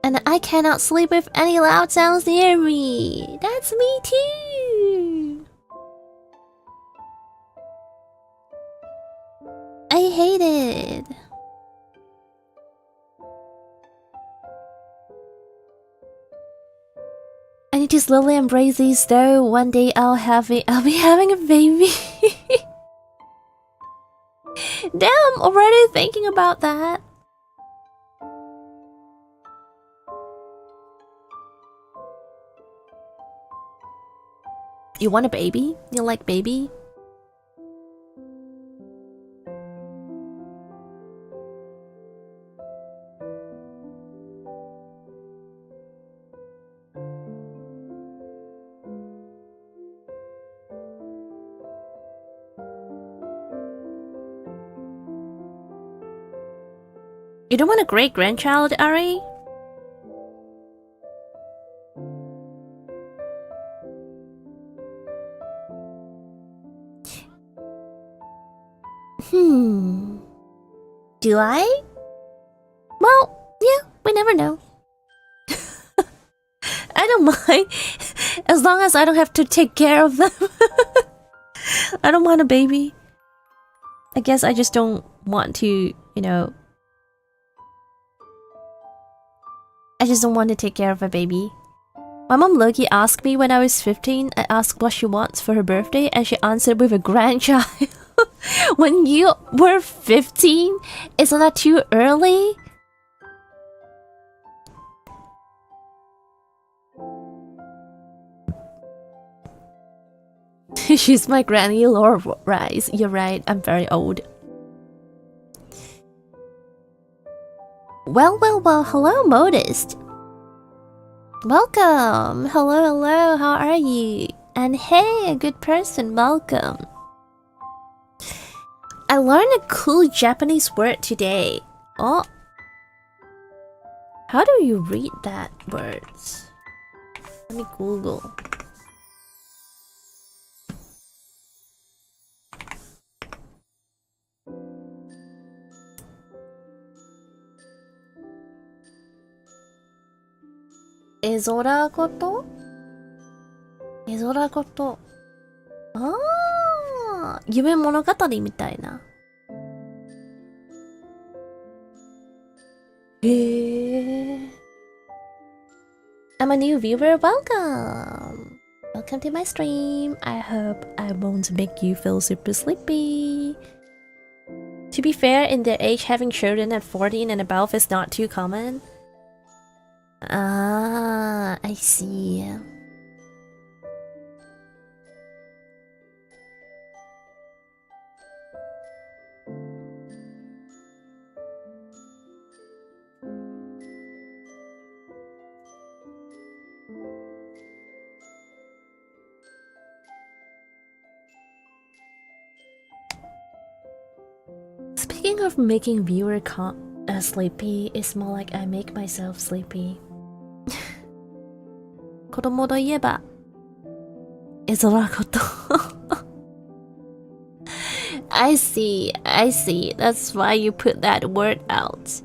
And I cannot sleep with any loud sounds near me. That's me too. I hate it. I need to slowly embrace these though. One day I'll be having a baby. Damn, I'm already thinking about that. You want a baby? You like baby? You don't want a great-grandchild, Ari? Do I? Well, yeah, we never know. I don't mind. As long as I don't have to take care of them. I don't want a baby. I guess I just don't want to, you know... I just don't want to take care of a baby. My mom Loki asked me when I was 15, I asked what she wants for her birthday, and she answered with a grandchild. When you were 15? Isn't that too early? She's my granny, Laura Rice. You're right, I'm very old. Well, hello, Modest. Welcome. Hello, how are you? And hey, a good person, welcome. I learned a cool Japanese word today. Oh. How do you read that word? Let me Google. Ezorakoto? Ezorakoto. Ah, 夢物語みたいな。へえ。I'm a new viewer, welcome! Welcome to my stream. I hope I won't make you feel super sleepy. To be fair, in their age, having children at 14 and above is not too common. Ah, I see. Speaking of making viewer sleepy, it's more like I make myself sleepy. 子供といえば絵空こと I see, I see. That's why you put that word out.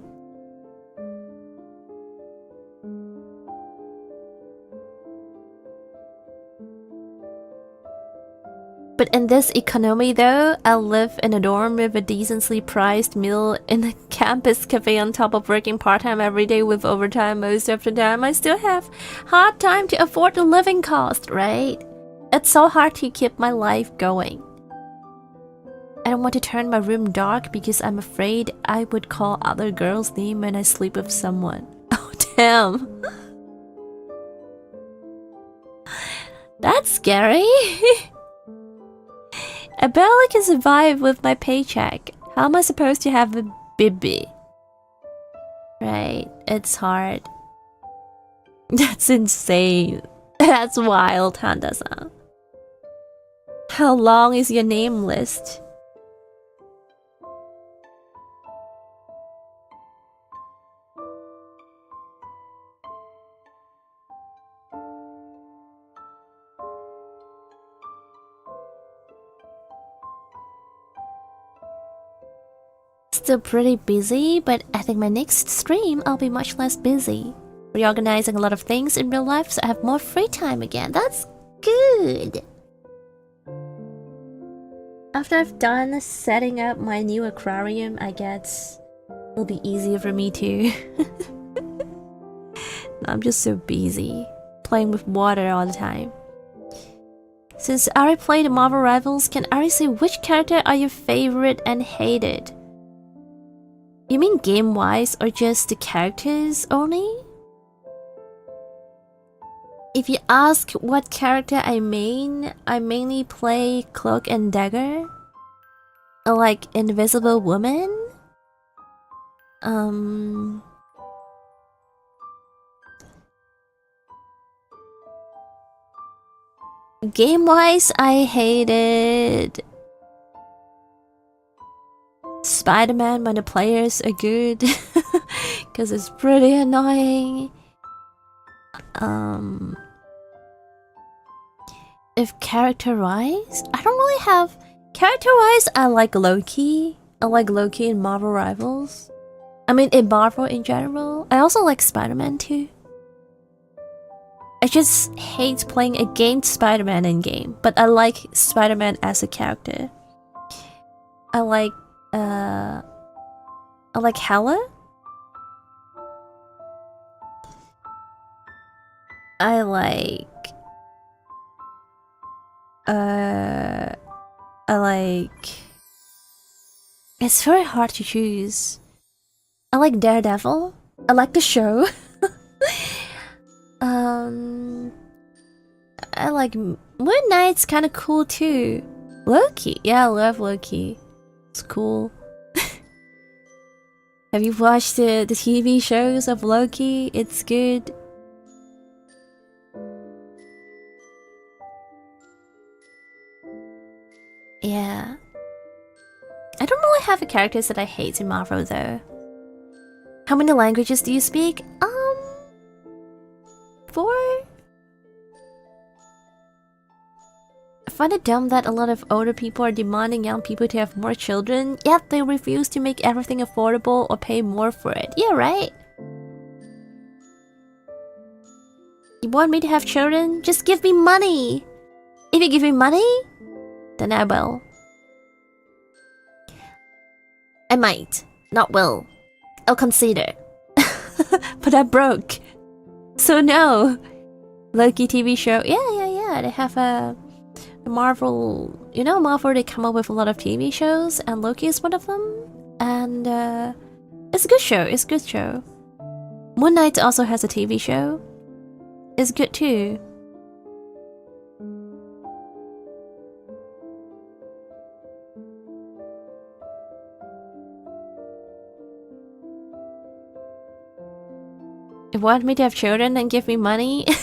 But in this economy though, I live in a dorm with a decently priced meal in a campus cafe on top of working part-time every day with overtime most of the time. I still have hard time to afford the living cost, right? It's so hard to keep my life going. I don't want to turn my room dark because I'm afraid I would call other girls' name when I sleep with someone. Oh damn. That's scary. I barely can survive with my paycheck. How am I supposed to have a baby? Right, it's hard. That's insane. That's wild, Handa-san. How long is your name list? Still pretty busy, but I think my next stream I'll be much less busy. Reorganizing a lot of things in real life so I have more free time again. That's good. After I've done setting up my new aquarium, I guess it'll be easier for me too. I'm just so busy playing with water all the time. Since Ari played Marvel Rivals, can Ari say which character are your favorite and hated? You mean game-wise or just the characters only? If you ask what character I mainly play Cloak and Dagger. Like Invisible Woman. Game-wise, I hated Spider-Man when the players are good, because it's pretty annoying. If character-wise, I don't really have... Character-wise, I like Loki. I like Loki in Marvel Rivals. I mean, in Marvel in general. I also like Spider-Man too. I just hate playing against Spider-Man in game, but I like Spider-Man as a character. I like Hela. I like it's very hard to choose. I like Daredevil. I like the show. I like Moon Knight's kind of cool too. Loki, yeah, I love Loki. It's cool. Have you watched the TV shows of Loki? It's good. Yeah. I don't really have the characters that I hate in Marvel though. How many languages do you speak? 4? I find it dumb that a lot of older people are demanding young people to have more children, yet they refuse to make everything affordable or pay more for it. Yeah, right? You want me to have children? Just give me money! If you give me money, then I will. I might, not will. I'll consider. But I'm broke. So no. Loki TV show. Yeah. yeah, they have a Marvel, you know, Marvel, they come up with a lot of TV shows, and Loki is one of them. And it's a good show. It's a good show. Moon Knight also has a TV show. It's good too. You want me to have children and give me money? Yeah,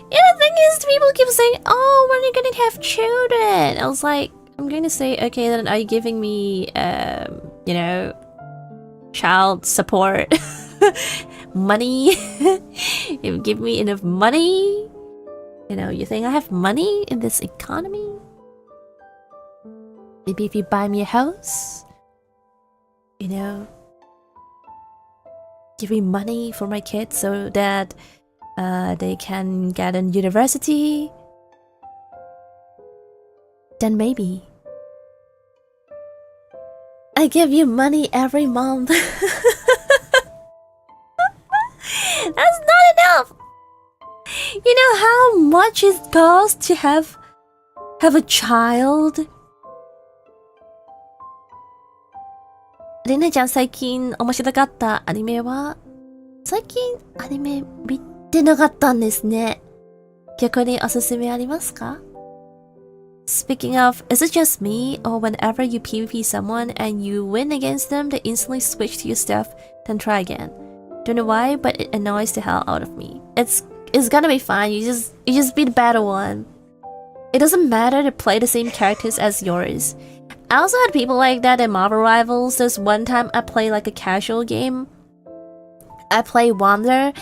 the thing is, people keep saying, oh, when are you gonna have children? I was like, I'm gonna say, okay, then are you giving me, you know, child support money? You give me enough money? You know, you think I have money in this economy? Maybe if you buy me a house, you know, give me money for my kids so that they can get in university, then maybe. I give you money every month. That's not enough. You know how much it costs to have a child? りなちゃん、最近面白かったアニメは？最近アニメ見てなかったんですね。逆におすすめありますか？ Speaking of, is it just me, or whenever you PvP someone and you win against them, they instantly switch to your stuff, then try again? Don't know why, but it annoys the hell out of me. It's gonna be fine. You just be the better one. It doesn't matter to play the same characters as yours. I also had people like that in Marvel Rivals. There's one time I played like a casual game. I played Wander,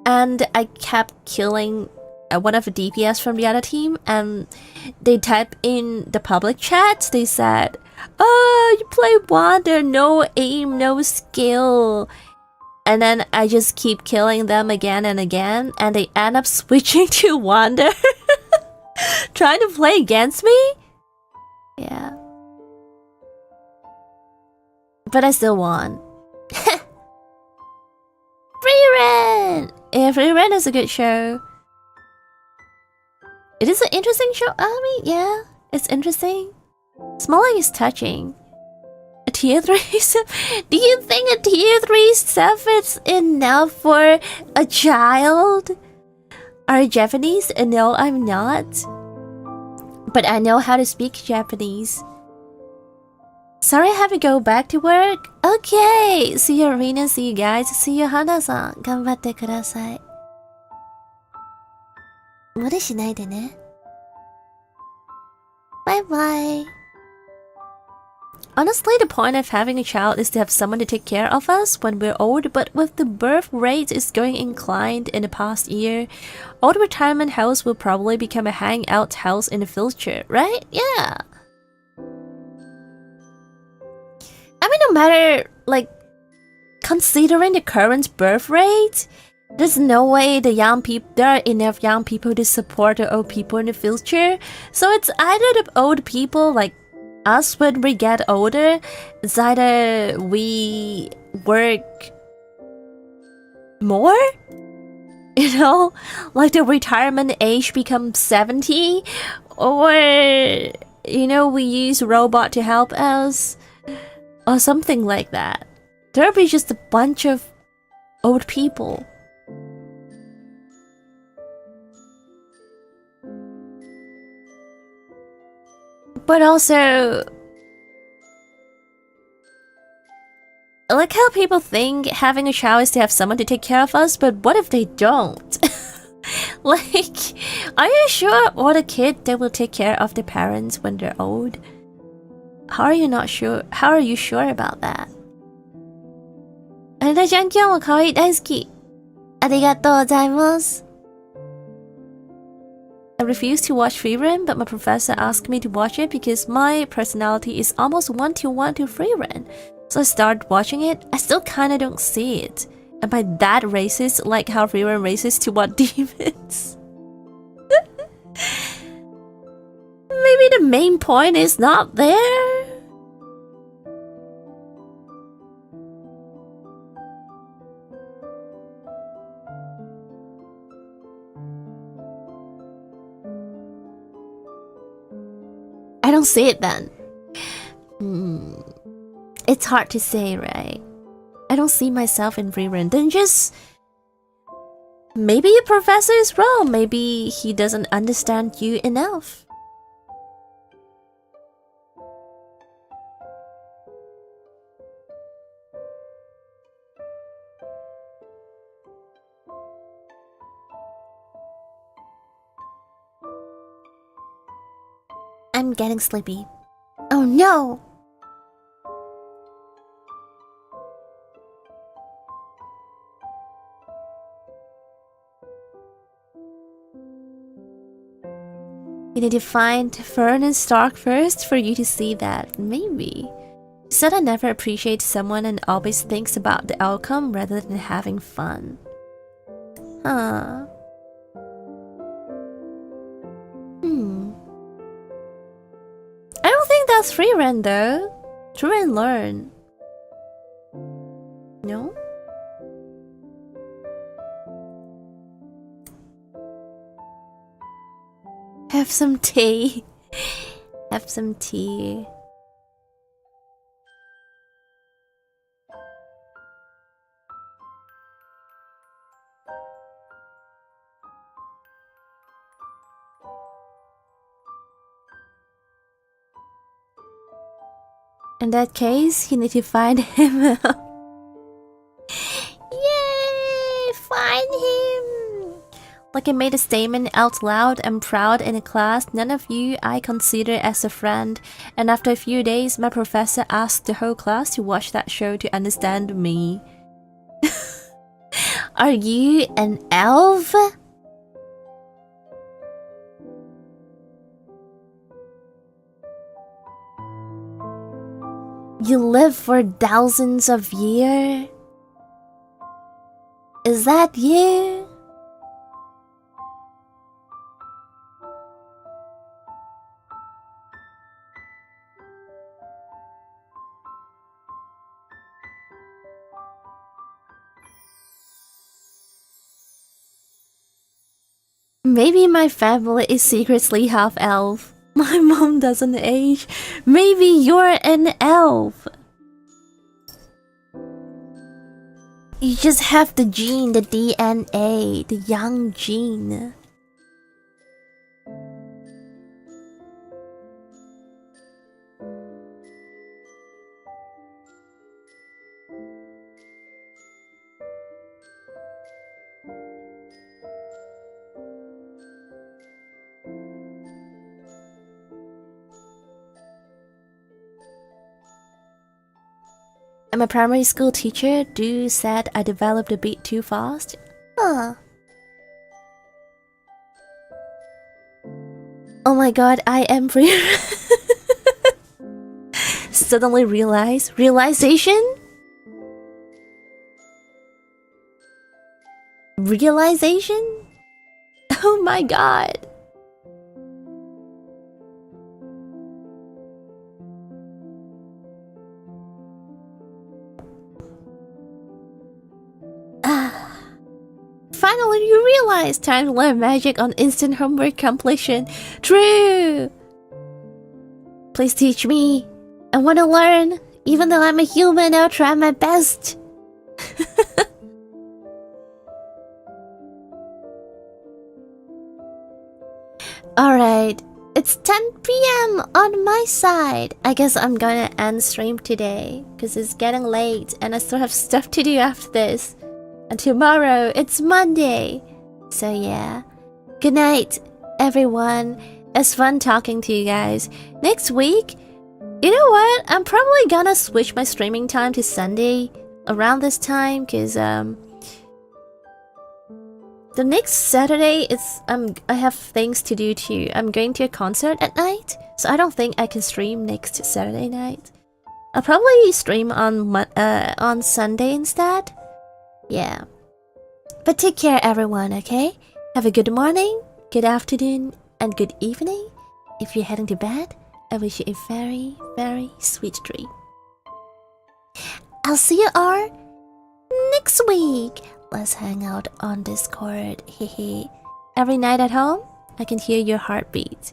and I kept killing one of the DPS from the other team, and they typed in the public chat, they said, oh, you play Wander, no aim, no skill. And then I just keep killing them again and again, and they end up switching to Wander. Trying to play against me? Yeah. But I still won. Freerun! Yeah, Freerun is a good show. It is an interesting show. I mean, yeah, it's interesting. Smalling is touching. A tier 3 stuff? Do you think a tier 3 stuff is enough for a child? Are you Japanese? No, I'm not. But I know how to speak Japanese. Sorry, I have to go back to work. Okay, see you, Arina. See you guys. See you, Hana-san. 頑張ってください。無理しないでね。Bye bye. Honestly, the point of having a child is to have someone to take care of us when we're old, but with the birth rate is going inclined in the past year, old retirement house will probably become a hangout house in the future, right? Yeah. I mean, no matter, like, considering the current birth rate, there's no way there are enough young people to support the old people in the future. So it's either the old people, like us when we get older, it's either we work more, you know, like the retirement age becomes 70, or, you know, we use robot to help us, or something like that. There'll be just a bunch of old people. But also, I like how people think having a child is to have someone to take care of us, but what if they don't? Like, are you sure what a kid they will take care of their parents when they're old? How are you not sure? How are you sure about that? あれだちゃん今日も可愛い大好き。ありがとうございます。I refuse to watch Freerun, but my professor asked me to watch it because my personality is almost 1-to-1 to Freerun. So I started watching it. I still kinda don't see it. Am I that racist, like how Freerun racist to what demons? Maybe the main point is not there? don't see it then. It's hard to say, right? I don't see myself in rerun. Then just... maybe your professor is wrong. Maybe he doesn't understand you enough. I'm getting sleepy. Oh no! You need to find Fern and Stark first for you to see that. Maybe. She said I never appreciate someone and always thinks about the outcome rather than having fun. Huh. I don't think that's free run though. Try and learn. No? Have some tea. Have some tea. In that case, you need to find him out. Yay! Find him! Like I made a statement out loud and proud in a class. None of you I consider as a friend. And after a few days, my professor asked the whole class to watch that show to understand me. Are you an elf? You live for thousands of years? Is that you? Maybe my family is secretly half-elf. My mom doesn't age. Maybe you're an elf. You just have the gene, the DNA, the young gene. I'm a primary school teacher. Du said I developed a bit too fast. Huh. Oh my god, I am free. Suddenly realization? Realization? Oh my god. Finally you realize time to learn magic on instant homework completion. True! Please teach me. I want to learn. Even though I'm a human, I'll try my best. Alright, it's 10 PM on my side. I guess I'm gonna end stream today because it's getting late and I still have stuff to do after this. And tomorrow, it's Monday. So yeah. Good night, everyone. It's fun talking to you guys. Next week, you know what? I'm probably gonna switch my streaming time to Sunday around this time. Because, the next Saturday, I have things to do too. I'm going to a concert at night. So I don't think I can stream next Saturday night. I'll probably stream on Sunday instead. Yeah. But take care, everyone, okay? Have a good morning, good afternoon, and good evening. If you're heading to bed, I wish you a very, very sweet dream. I'll see you all next week. Let's hang out on Discord. Hehe. Every night at home, I can hear your heartbeat.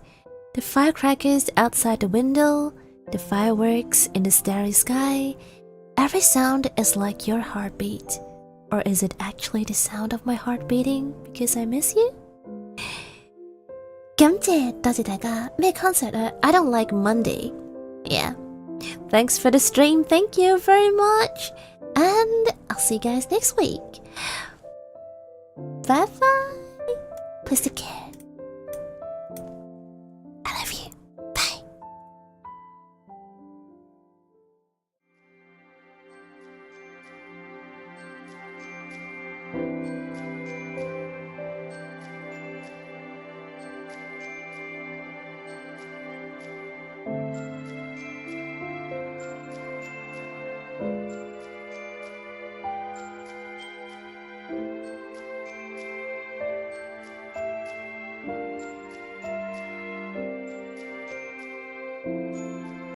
The firecrackers outside the window, the fireworks in the starry sky, every sound is like your heartbeat. Or is it actually the sound of my heart beating because I miss you? 感謝多謝大家咩 concert 啊 I don't like Monday. Yeah. Thanks for the stream. Thank you very much. And I'll see you guys next week. Bye bye. Please take care.